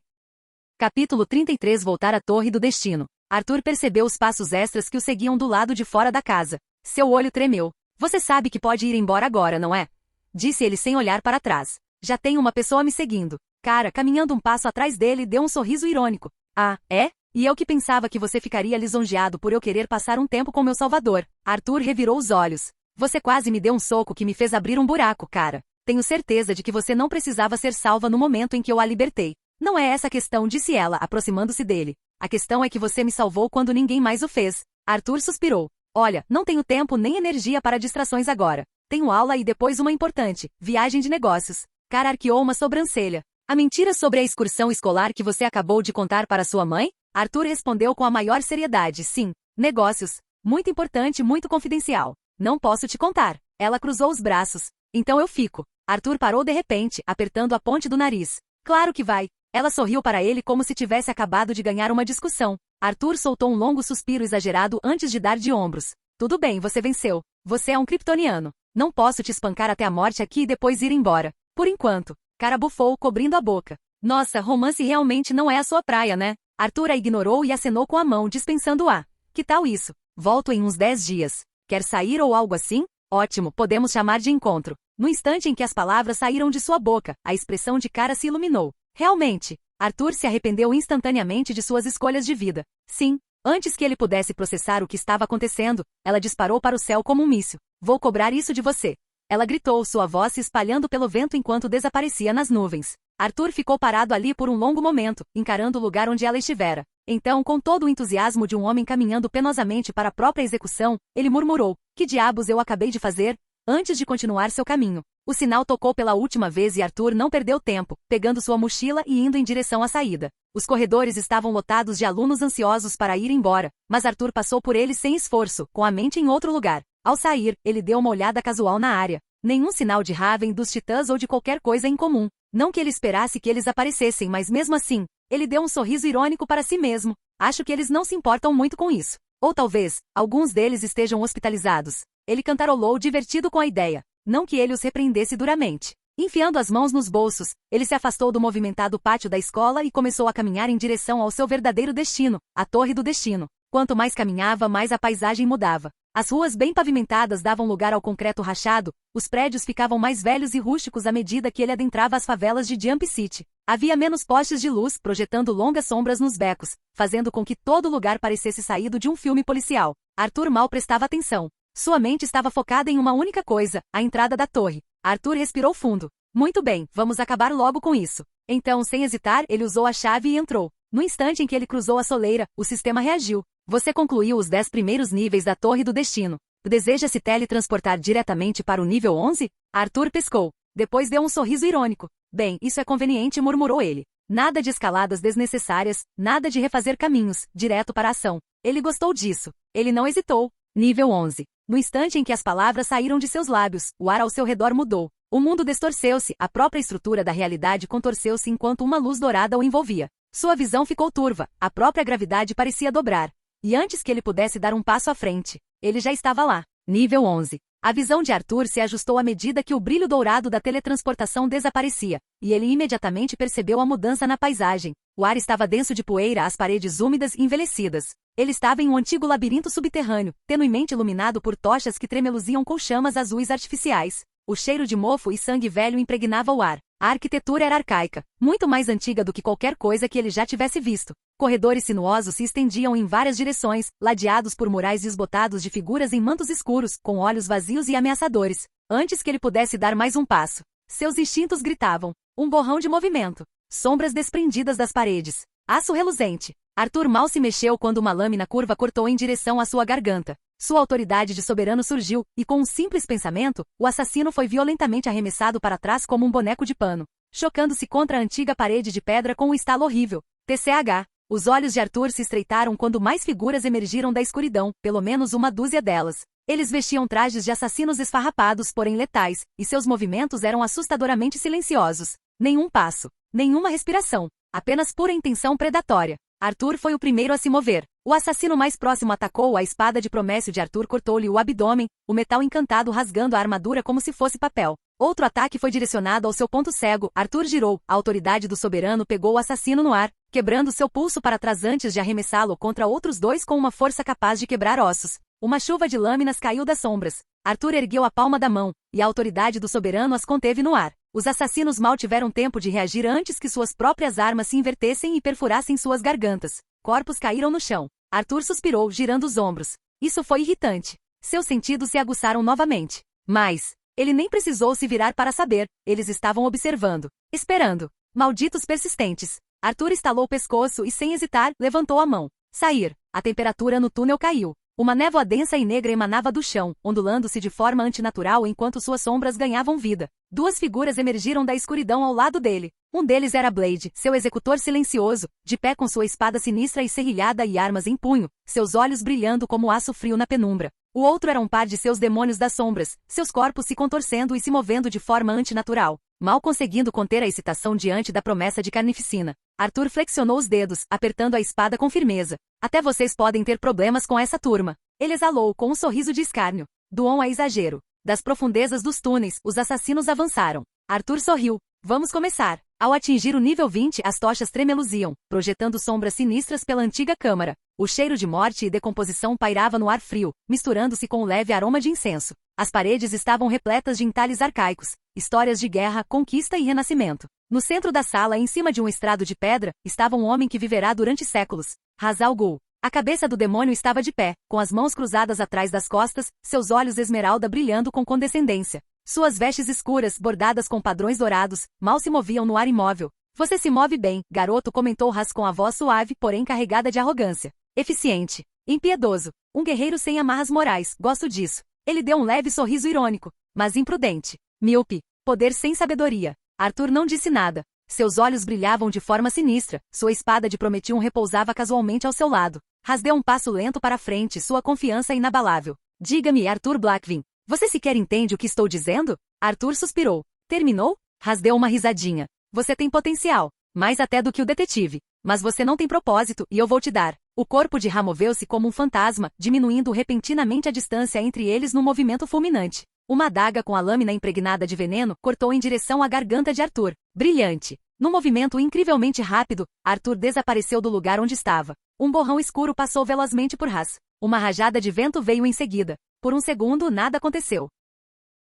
Capítulo 33 Voltar à Torre do Destino. Arthur percebeu os passos extras que o seguiam do lado de fora da casa. Seu olho tremeu. Você sabe que pode ir embora agora, não é? Disse ele sem olhar para trás. Já tem uma pessoa me seguindo. Cara, caminhando um passo atrás dele, deu um sorriso irônico. Ah, é? E eu que pensava que você ficaria lisonjeado por eu querer passar um tempo com meu salvador. Arthur revirou os olhos. Você quase me deu um soco que me fez abrir um buraco, cara. Tenho certeza de que você não precisava ser salva no momento em que eu a libertei. Não é essa a questão, disse ela, aproximando-se dele. A questão é que você me salvou quando ninguém mais o fez. Arthur suspirou. Olha, não tenho tempo nem energia para distrações agora. Tenho aula e depois uma importante, viagem de negócios. Cara arqueou uma sobrancelha. A mentira sobre a excursão escolar que você acabou de contar para sua mãe? Arthur respondeu com a maior seriedade. Sim, negócios. Muito importante, muito confidencial. Não posso te contar. Ela cruzou os braços. Então eu fico. Arthur parou de repente, apertando a ponte do nariz. Claro que vai. Ela sorriu para ele como se tivesse acabado de ganhar uma discussão. Arthur soltou um longo suspiro exagerado antes de dar de ombros. Tudo bem, você venceu. Você é um kryptoniano. Não posso te espancar até a morte aqui e depois ir embora. Por enquanto. Cara bufou, cobrindo a boca. Nossa, romance realmente não é a sua praia, né? Arthur a ignorou e acenou com a mão, dispensando-a. Que tal isso? Volto em uns 10 dias. Quer sair ou algo assim? Ótimo, podemos chamar de encontro. No instante em que as palavras saíram de sua boca, a expressão de cara se iluminou. Realmente, Arthur se arrependeu instantaneamente de suas escolhas de vida. Sim, antes que ele pudesse processar o que estava acontecendo, ela disparou para o céu como um míssil. Vou cobrar isso de você. Ela gritou, sua voz se espalhando pelo vento enquanto desaparecia nas nuvens. Arthur ficou parado ali por um longo momento, encarando o lugar onde ela estivera. Então, com todo o entusiasmo de um homem caminhando penosamente para a própria execução, ele murmurou, que diabos eu acabei de fazer? Antes de continuar seu caminho. O sinal tocou pela última vez e Arthur não perdeu tempo, pegando sua mochila e indo em direção à saída. Os corredores estavam lotados de alunos ansiosos para ir embora, mas Arthur passou por eles sem esforço, com a mente em outro lugar. Ao sair, ele deu uma olhada casual na área. Nenhum sinal de Raven, dos Titãs ou de qualquer coisa em comum. Não que ele esperasse que eles aparecessem, mas mesmo assim, ele deu um sorriso irônico para si mesmo. Acho que eles não se importam muito com isso. Ou talvez, alguns deles estejam hospitalizados. Ele cantarolou divertido com a ideia. Não que ele os repreendesse duramente. Enfiando as mãos nos bolsos, ele se afastou do movimentado pátio da escola e começou a caminhar em direção ao seu verdadeiro destino, a Torre do Destino. Quanto mais caminhava, mais a paisagem mudava. As ruas bem pavimentadas davam lugar ao concreto rachado, os prédios ficavam mais velhos e rústicos à medida que ele adentrava as favelas de Jump City. Havia menos postes de luz, projetando longas sombras nos becos, fazendo com que todo lugar parecesse saído de um filme policial. Arthur mal prestava atenção. Sua mente estava focada em uma única coisa, a entrada da torre. Arthur respirou fundo. Muito bem, vamos acabar logo com isso. Então, sem hesitar, ele usou a chave e entrou. No instante em que ele cruzou a soleira, o sistema reagiu. Você concluiu os 10 primeiros níveis da Torre do Destino. Deseja se teletransportar diretamente para o nível 11? Arthur pescou. Depois deu um sorriso irônico. Bem, isso é conveniente, murmurou ele. Nada de escaladas desnecessárias, nada de refazer caminhos, direto para a ação. Ele gostou disso. Ele não hesitou. Nível 11. No instante em que as palavras saíram de seus lábios, o ar ao seu redor mudou. O mundo distorceu-se, a própria estrutura da realidade contorceu-se enquanto uma luz dourada o envolvia. Sua visão ficou turva, a própria gravidade parecia dobrar. E antes que ele pudesse dar um passo à frente, ele já estava lá. Nível 11. A visão de Arthur se ajustou à medida que o brilho dourado da teletransportação desaparecia, e ele imediatamente percebeu a mudança na paisagem. O ar estava denso de poeira, as paredes úmidas e envelhecidas. Ele estava em um antigo labirinto subterrâneo, tenuemente iluminado por tochas que tremeluziam com chamas azuis artificiais. O cheiro de mofo e sangue velho impregnava o ar. A arquitetura era arcaica, muito mais antiga do que qualquer coisa que ele já tivesse visto. Corredores sinuosos se estendiam em várias direções, ladeados por murais desbotados de figuras em mantos escuros, com olhos vazios e ameaçadores. Antes que ele pudesse dar mais um passo, seus instintos gritavam. Um borrão de movimento. Sombras desprendidas das paredes. Aço reluzente. Arthur mal se mexeu quando uma lâmina curva cortou em direção à sua garganta. Sua autoridade de soberano surgiu, e com um simples pensamento, o assassino foi violentamente arremessado para trás como um boneco de pano, chocando-se contra a antiga parede de pedra com um estalo horrível. TCH. Os olhos de Arthur se estreitaram quando mais figuras emergiram da escuridão, pelo menos uma dúzia delas. Eles vestiam trajes de assassinos esfarrapados, porém letais, e seus movimentos eram assustadoramente silenciosos. Nenhum passo, nenhuma respiração, apenas pura intenção predatória. Arthur foi o primeiro a se mover. O assassino mais próximo atacou a espada de Promessio de Arthur, cortou-lhe o abdômen, o metal encantado rasgando a armadura como se fosse papel. Outro ataque foi direcionado ao seu ponto cego. Arthur girou, a autoridade do soberano pegou o assassino no ar, quebrando seu pulso para trás antes de arremessá-lo contra outros dois com uma força capaz de quebrar ossos. Uma chuva de lâminas caiu das sombras. Arthur ergueu a palma da mão, e a autoridade do soberano as conteve no ar. Os assassinos mal tiveram tempo de reagir antes que suas próprias armas se invertessem e perfurassem suas gargantas. Corpos caíram no chão. Arthur suspirou, girando os ombros. Isso foi irritante. Seus sentidos se aguçaram novamente. Mas ele nem precisou se virar para saber. Eles estavam observando. Esperando. Malditos persistentes. Arthur estalou o pescoço e, sem hesitar, levantou a mão. Sair. A temperatura no túnel caiu. Uma névoa densa e negra emanava do chão, ondulando-se de forma antinatural enquanto suas sombras ganhavam vida. Duas figuras emergiram da escuridão ao lado dele. Um deles era Blade, seu executor silencioso, de pé com sua espada sinistra e serrilhada e armas em punho, seus olhos brilhando como aço frio na penumbra. O outro era um par de seus demônios das sombras, seus corpos se contorcendo e se movendo de forma antinatural. Mal conseguindo conter a excitação diante da promessa de carnificina, Arthur flexionou os dedos, apertando a espada com firmeza. Até vocês podem ter problemas com essa turma. Ele exalou com um sorriso de escárnio. Duon é exagero. Das profundezas dos túneis, os assassinos avançaram. Arthur sorriu. Vamos começar. Ao atingir o nível 20, as tochas tremeluziam, projetando sombras sinistras pela antiga câmara. O cheiro de morte e decomposição pairava no ar frio, misturando-se com o leve aroma de incenso. As paredes estavam repletas de entalhes arcaicos, histórias de guerra, conquista e renascimento. No centro da sala, em cima de um estrado de pedra, estava um homem que viverá durante séculos. Ra's al Ghul. A cabeça do demônio estava de pé, com as mãos cruzadas atrás das costas, seus olhos esmeralda brilhando com condescendência. Suas vestes escuras, bordadas com padrões dourados, mal se moviam no ar imóvel. Você se move bem, garoto, comentou Ra's com a voz suave, porém carregada de arrogância. Eficiente. Impiedoso. Um guerreiro sem amarras morais, gosto disso. Ele deu um leve sorriso irônico, mas imprudente. Míope. Poder sem sabedoria. Arthur não disse nada. Seus olhos brilhavam de forma sinistra, sua espada de Prometium repousava casualmente ao seu lado. Ra's deu um passo lento para frente, sua confiança inabalável. Diga-me, Arthur Blackvin, você sequer entende o que estou dizendo? Arthur suspirou. Terminou? Ra's deu uma risadinha. Você tem potencial, mais até do que o detetive. Mas você não tem propósito, e eu vou te dar. O corpo de Ra moveu-se como um fantasma, diminuindo repentinamente a distância entre eles num movimento fulminante. Uma adaga com a lâmina impregnada de veneno cortou em direção à garganta de Arthur. Brilhante. Num movimento incrivelmente rápido, Arthur desapareceu do lugar onde estava. Um borrão escuro passou velozmente por Ra's. Uma rajada de vento veio em seguida. Por um segundo, nada aconteceu.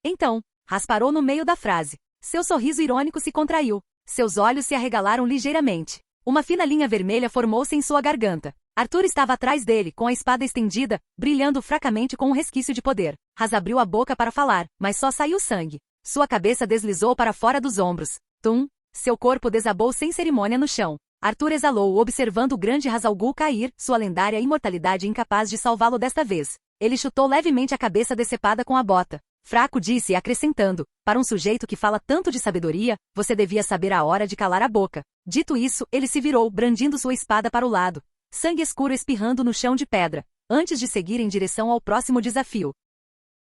Então, Ra's parou no meio da frase. Seu sorriso irônico se contraiu. Seus olhos se arregalaram ligeiramente. Uma fina linha vermelha formou-se em sua garganta. Arthur estava atrás dele, com a espada estendida, brilhando fracamente com um resquício de poder. Ra's abriu a boca para falar, mas só saiu sangue. Sua cabeça deslizou para fora dos ombros. Tum! Seu corpo desabou sem cerimônia no chão. Arthur exalou, observando o grande Ra's al Ghul cair, sua lendária imortalidade incapaz de salvá-lo desta vez. Ele chutou levemente a cabeça decepada com a bota. Fraco, disse, acrescentando, para um sujeito que fala tanto de sabedoria, você devia saber a hora de calar a boca. Dito isso, ele se virou, brandindo sua espada para o lado. Sangue escuro espirrando no chão de pedra, antes de seguir em direção ao próximo desafio.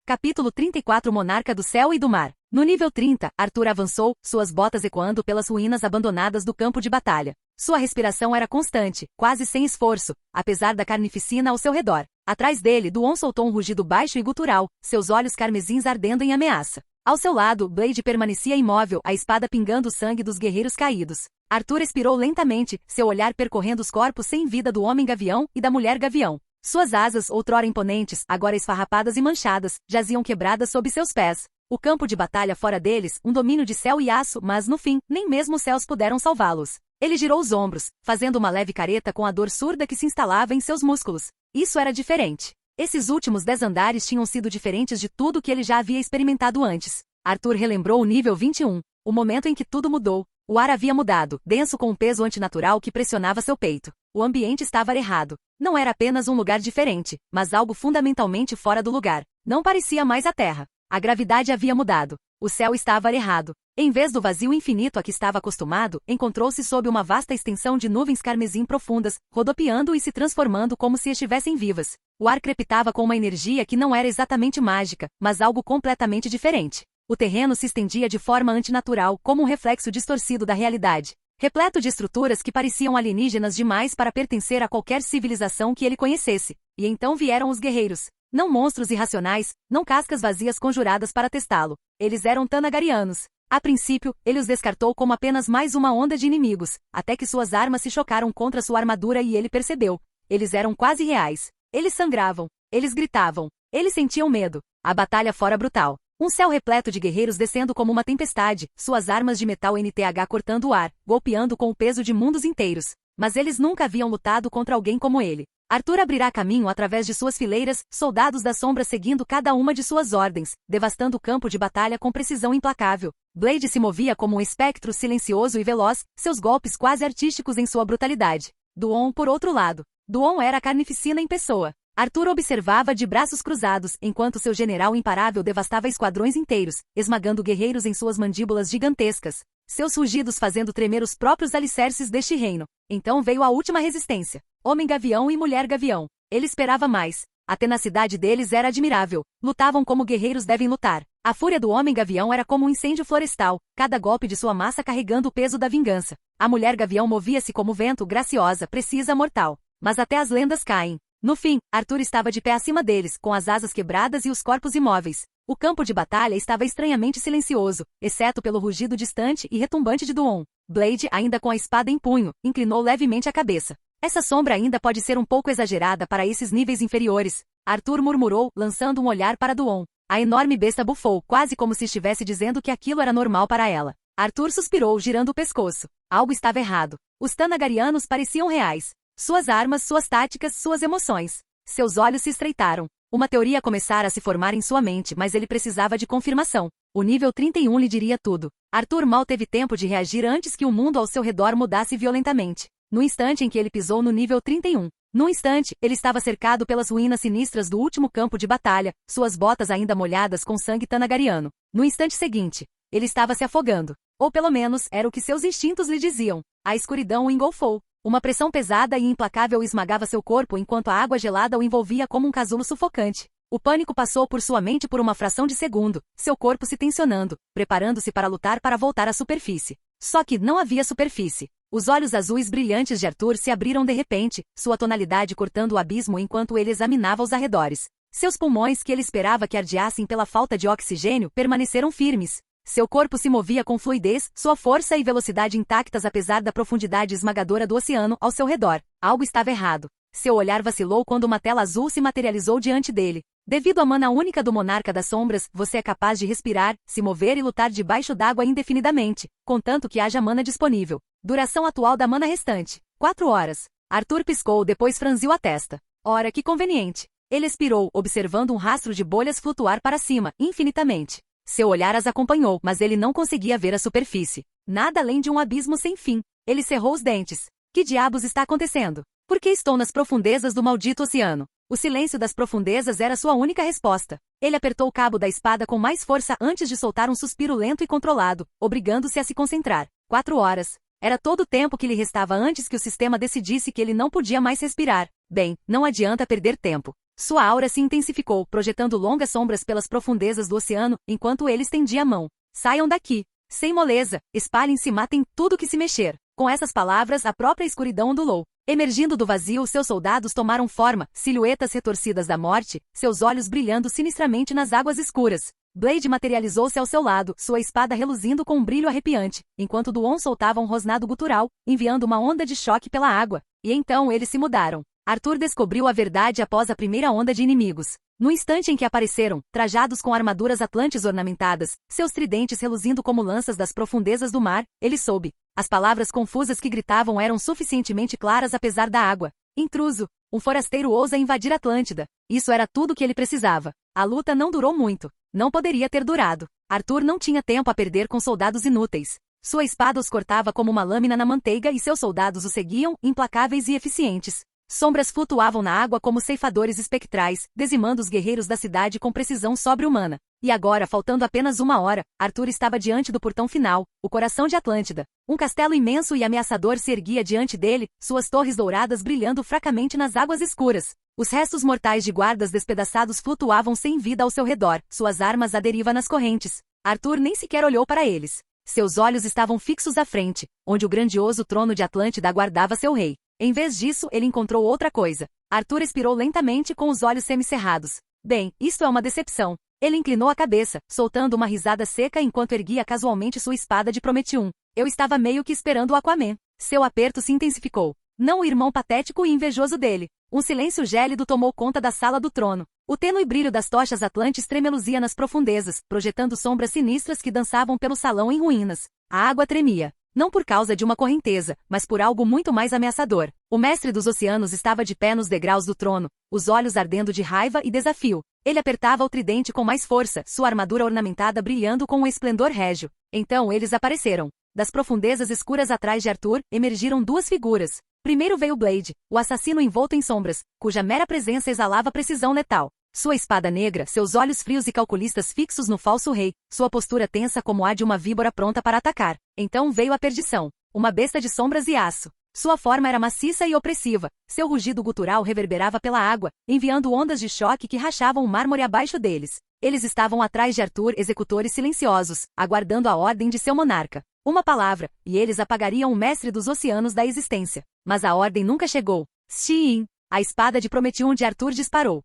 Capítulo 34 Monarca do Céu e do Mar. No nível 30, Arthur avançou, suas botas ecoando pelas ruínas abandonadas do campo de batalha. Sua respiração era constante, quase sem esforço, apesar da carnificina ao seu redor. Atrás dele, Duon soltou um rugido baixo e gutural, seus olhos carmesins ardendo em ameaça. Ao seu lado, Blade permanecia imóvel, a espada pingando o sangue dos guerreiros caídos. Arthur expirou lentamente, seu olhar percorrendo os corpos sem vida do homem-gavião e da mulher-gavião. Suas asas, outrora imponentes, agora esfarrapadas e manchadas, jaziam quebradas sob seus pés. O campo de batalha fora deles, um domínio de céu e aço, mas no fim, nem mesmo os céus puderam salvá-los. Ele girou os ombros, fazendo uma leve careta com a dor surda que se instalava em seus músculos. Isso era diferente. Esses últimos 10 andares tinham sido diferentes de tudo que ele já havia experimentado antes. Arthur relembrou o nível 21, o momento em que tudo mudou. O ar havia mudado, denso com um peso antinatural que pressionava seu peito. O ambiente estava arejado. Não era apenas um lugar diferente, mas algo fundamentalmente fora do lugar. Não parecia mais a terra. A gravidade havia mudado. O céu estava arejado. Em vez do vazio infinito a que estava acostumado, encontrou-se sob uma vasta extensão de nuvens carmesim profundas, rodopiando e se transformando como se estivessem vivas. O ar crepitava com uma energia que não era exatamente mágica, mas algo completamente diferente. O terreno se estendia de forma antinatural, como um reflexo distorcido da realidade. Repleto de estruturas que pareciam alienígenas demais para pertencer a qualquer civilização que ele conhecesse. E então vieram os guerreiros. Não monstros irracionais, não cascas vazias conjuradas para testá-lo. Eles eram tanagarianos. A princípio, ele os descartou como apenas mais uma onda de inimigos, até que suas armas se chocaram contra sua armadura e ele percebeu. Eles eram quase reais. Eles sangravam. Eles gritavam. Eles sentiam medo. A batalha fora brutal. Um céu repleto de guerreiros descendo como uma tempestade, suas armas de metal NTH cortando o ar, golpeando com o peso de mundos inteiros. Mas eles nunca haviam lutado contra alguém como ele. Arthur abrirá caminho através de suas fileiras, soldados da sombra seguindo cada uma de suas ordens, devastando o campo de batalha com precisão implacável. Blade se movia como um espectro silencioso e veloz, seus golpes quase artísticos em sua brutalidade. Duon, por outro lado. Duon era a carnificina em pessoa. Arthur observava de braços cruzados, enquanto seu general imparável devastava esquadrões inteiros, esmagando guerreiros em suas mandíbulas gigantescas, seus rugidos fazendo tremer os próprios alicerces deste reino. Então veio a última resistência. Homem-gavião e mulher-gavião. Ele esperava mais. A tenacidade deles era admirável. Lutavam como guerreiros devem lutar. A fúria do homem-gavião era como um incêndio florestal, cada golpe de sua massa carregando o peso da vingança. A mulher-gavião movia-se como vento, graciosa, precisa, mortal. Mas até as lendas caem. No fim, Arthur estava de pé acima deles, com as asas quebradas e os corpos imóveis. O campo de batalha estava estranhamente silencioso, exceto pelo rugido distante e retumbante de Duon. Blade, ainda com a espada em punho, inclinou levemente a cabeça. Essa sombra ainda pode ser um pouco exagerada para esses níveis inferiores, Arthur murmurou, lançando um olhar para Duon. A enorme besta bufou, quase como se estivesse dizendo que aquilo era normal para ela. Arthur suspirou, girando o pescoço. Algo estava errado. Os Tanagarianos pareciam reais. Suas armas, suas táticas, suas emoções. Seus olhos se estreitaram. Uma teoria começara a se formar em sua mente, mas ele precisava de confirmação. O nível 31 lhe diria tudo. Arthur mal teve tempo de reagir antes que o mundo ao seu redor mudasse violentamente. No instante em que ele pisou no nível 31. Num instante, ele estava cercado pelas ruínas sinistras do último campo de batalha, suas botas ainda molhadas com sangue tanagariano. No instante seguinte, ele estava se afogando. Ou pelo menos, era o que seus instintos lhe diziam. A escuridão o engolfou. Uma pressão pesada e implacável esmagava seu corpo enquanto a água gelada o envolvia como um casulo sufocante. O pânico passou por sua mente por uma fração de segundo, seu corpo se tensionando, preparando-se para lutar para voltar à superfície. Só que não havia superfície. Os olhos azuis brilhantes de Arthur se abriram de repente, sua tonalidade cortando o abismo enquanto ele examinava os arredores. Seus pulmões, que ele esperava que ardeassem pela falta de oxigênio, permaneceram firmes. Seu corpo se movia com fluidez, sua força e velocidade intactas apesar da profundidade esmagadora do oceano ao seu redor. Algo estava errado. Seu olhar vacilou quando uma tela azul se materializou diante dele. Devido à mana única do Monarca das Sombras, você é capaz de respirar, se mover e lutar debaixo d'água indefinidamente, contanto que haja mana disponível. Duração atual da mana restante: 4 horas. Arthur piscou, depois franziu a testa. Ora, que conveniente. Ele expirou, observando um rastro de bolhas flutuar para cima, infinitamente. Seu olhar as acompanhou, mas ele não conseguia ver a superfície. Nada além de um abismo sem fim. Ele cerrou os dentes. Que diabos está acontecendo? Por que estou nas profundezas do maldito oceano? O silêncio das profundezas era sua única resposta. Ele apertou o cabo da espada com mais força antes de soltar um suspiro lento e controlado, obrigando-se a se concentrar. 4 horas. Era todo o tempo que lhe restava antes que o sistema decidisse que ele não podia mais respirar. Bem, não adianta perder tempo. Sua aura se intensificou, projetando longas sombras pelas profundezas do oceano, enquanto ele estendia a mão. Saiam daqui. Sem moleza, espalhem-se e matem tudo que se mexer. Com essas palavras, a própria escuridão ondulou. Emergindo do vazio, seus soldados tomaram forma, silhuetas retorcidas da morte, seus olhos brilhando sinistramente nas águas escuras. Blade materializou-se ao seu lado, sua espada reluzindo com um brilho arrepiante, enquanto Duon soltava um rosnado gutural, enviando uma onda de choque pela água. E então eles se mudaram. Arthur descobriu a verdade após a primeira onda de inimigos. No instante em que apareceram, trajados com armaduras atlantes ornamentadas, seus tridentes reluzindo como lanças das profundezas do mar, ele soube. As palavras confusas que gritavam eram suficientemente claras apesar da água. Intruso. Um forasteiro ousa invadir Atlântida. Isso era tudo que ele precisava. A luta não durou muito. Não poderia ter durado. Arthur não tinha tempo a perder com soldados inúteis. Sua espada os cortava como uma lâmina na manteiga e seus soldados o seguiam, implacáveis e eficientes. Sombras flutuavam na água como ceifadores espectrais, dizimando os guerreiros da cidade com precisão sobre-humana. E agora, faltando apenas 1 hora, Arthur estava diante do portão final, o coração de Atlântida. Um castelo imenso e ameaçador se erguia diante dele, suas torres douradas brilhando fracamente nas águas escuras. Os restos mortais de guardas despedaçados flutuavam sem vida ao seu redor, suas armas à deriva nas correntes. Arthur nem sequer olhou para eles. Seus olhos estavam fixos à frente, onde o grandioso trono de Atlântida aguardava seu rei. Em vez disso, ele encontrou outra coisa. Arthur expirou lentamente com os olhos semicerrados. Bem, isto é uma decepção. Ele inclinou a cabeça, soltando uma risada seca enquanto erguia casualmente sua espada de Prometium. Eu estava meio que esperando o Aquaman. Seu aperto se intensificou. Não o irmão patético e invejoso dele. Um silêncio gélido tomou conta da sala do trono. O tênue brilho das tochas atlantes tremeluzia nas profundezas, projetando sombras sinistras que dançavam pelo salão em ruínas. A água tremia. Não por causa de uma correnteza, mas por algo muito mais ameaçador. O mestre dos oceanos estava de pé nos degraus do trono, os olhos ardendo de raiva e desafio. Ele apertava o tridente com mais força, sua armadura ornamentada brilhando com um esplendor régio. Então eles apareceram. Das profundezas escuras atrás de Arthur, emergiram 2 figuras. Primeiro veio Blade, o assassino envolto em sombras, cuja mera presença exalava precisão letal. Sua espada negra, seus olhos frios e calculistas fixos no falso rei, sua postura tensa como a de uma víbora pronta para atacar. Então veio a perdição, uma besta de sombras e aço. Sua forma era maciça e opressiva, seu rugido gutural reverberava pela água, enviando ondas de choque que rachavam o mármore abaixo deles. Eles estavam atrás de Arthur, executores silenciosos, aguardando a ordem de seu monarca. Uma palavra, e eles apagariam o mestre dos oceanos da existência. Mas a ordem nunca chegou. Xiin! A espada de Prometium de Arthur disparou,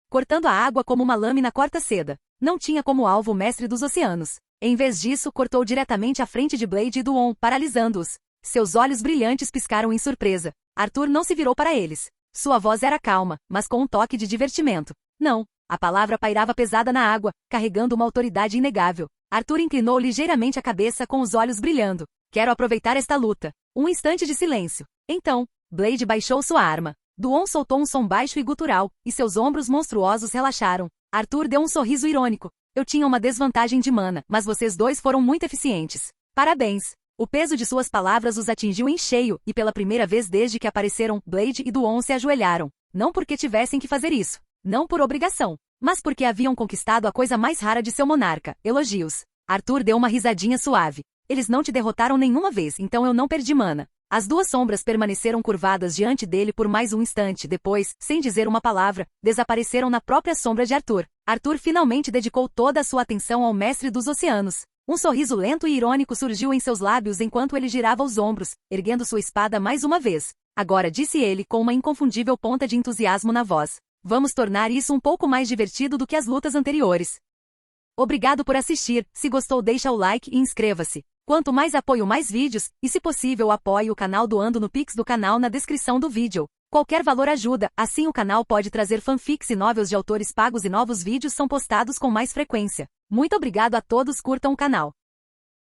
cortando a água como uma lâmina corta seda. Não tinha como alvo o Mestre dos Oceanos. Em vez disso, cortou diretamente a frente de Blade e Duon, paralisando-os. Seus olhos brilhantes piscaram em surpresa. Arthur não se virou para eles. Sua voz era calma, mas com um toque de divertimento. Não. A palavra pairava pesada na água, carregando uma autoridade inegável. Arthur inclinou ligeiramente a cabeça com os olhos brilhando. Quero aproveitar esta luta. Um instante de silêncio. Então, Blade baixou sua arma. Duon soltou um som baixo e gutural, e seus ombros monstruosos relaxaram. Arthur deu um sorriso irônico. Eu tinha uma desvantagem de mana, mas vocês dois foram muito eficientes. Parabéns. O peso de suas palavras os atingiu em cheio, e pela primeira vez desde que apareceram, Blade e Duon se ajoelharam. Não porque tivessem que fazer isso. Não por obrigação. Mas porque haviam conquistado a coisa mais rara de seu monarca, elogios. Arthur deu uma risadinha suave. Eles não te derrotaram nenhuma vez, então eu não perdi mana. As duas sombras permaneceram curvadas diante dele por mais um instante, depois, sem dizer uma palavra, desapareceram na própria sombra de Arthur. Arthur finalmente dedicou toda a sua atenção ao Mestre dos Oceanos. Um sorriso lento e irônico surgiu em seus lábios enquanto ele girava os ombros, erguendo sua espada mais uma vez. Agora, disse ele com uma inconfundível ponta de entusiasmo na voz. Vamos tornar isso um pouco mais divertido do que as lutas anteriores. Obrigado por assistir. Se gostou, deixa o like e inscreva-se. Quanto mais apoio, mais vídeos, e se possível apoie o canal doando no Pix do canal na descrição do vídeo. Qualquer valor ajuda, assim o canal pode trazer fanfics e novels de autores pagos e novos vídeos são postados com mais frequência. Muito obrigado a todos, curtam o canal.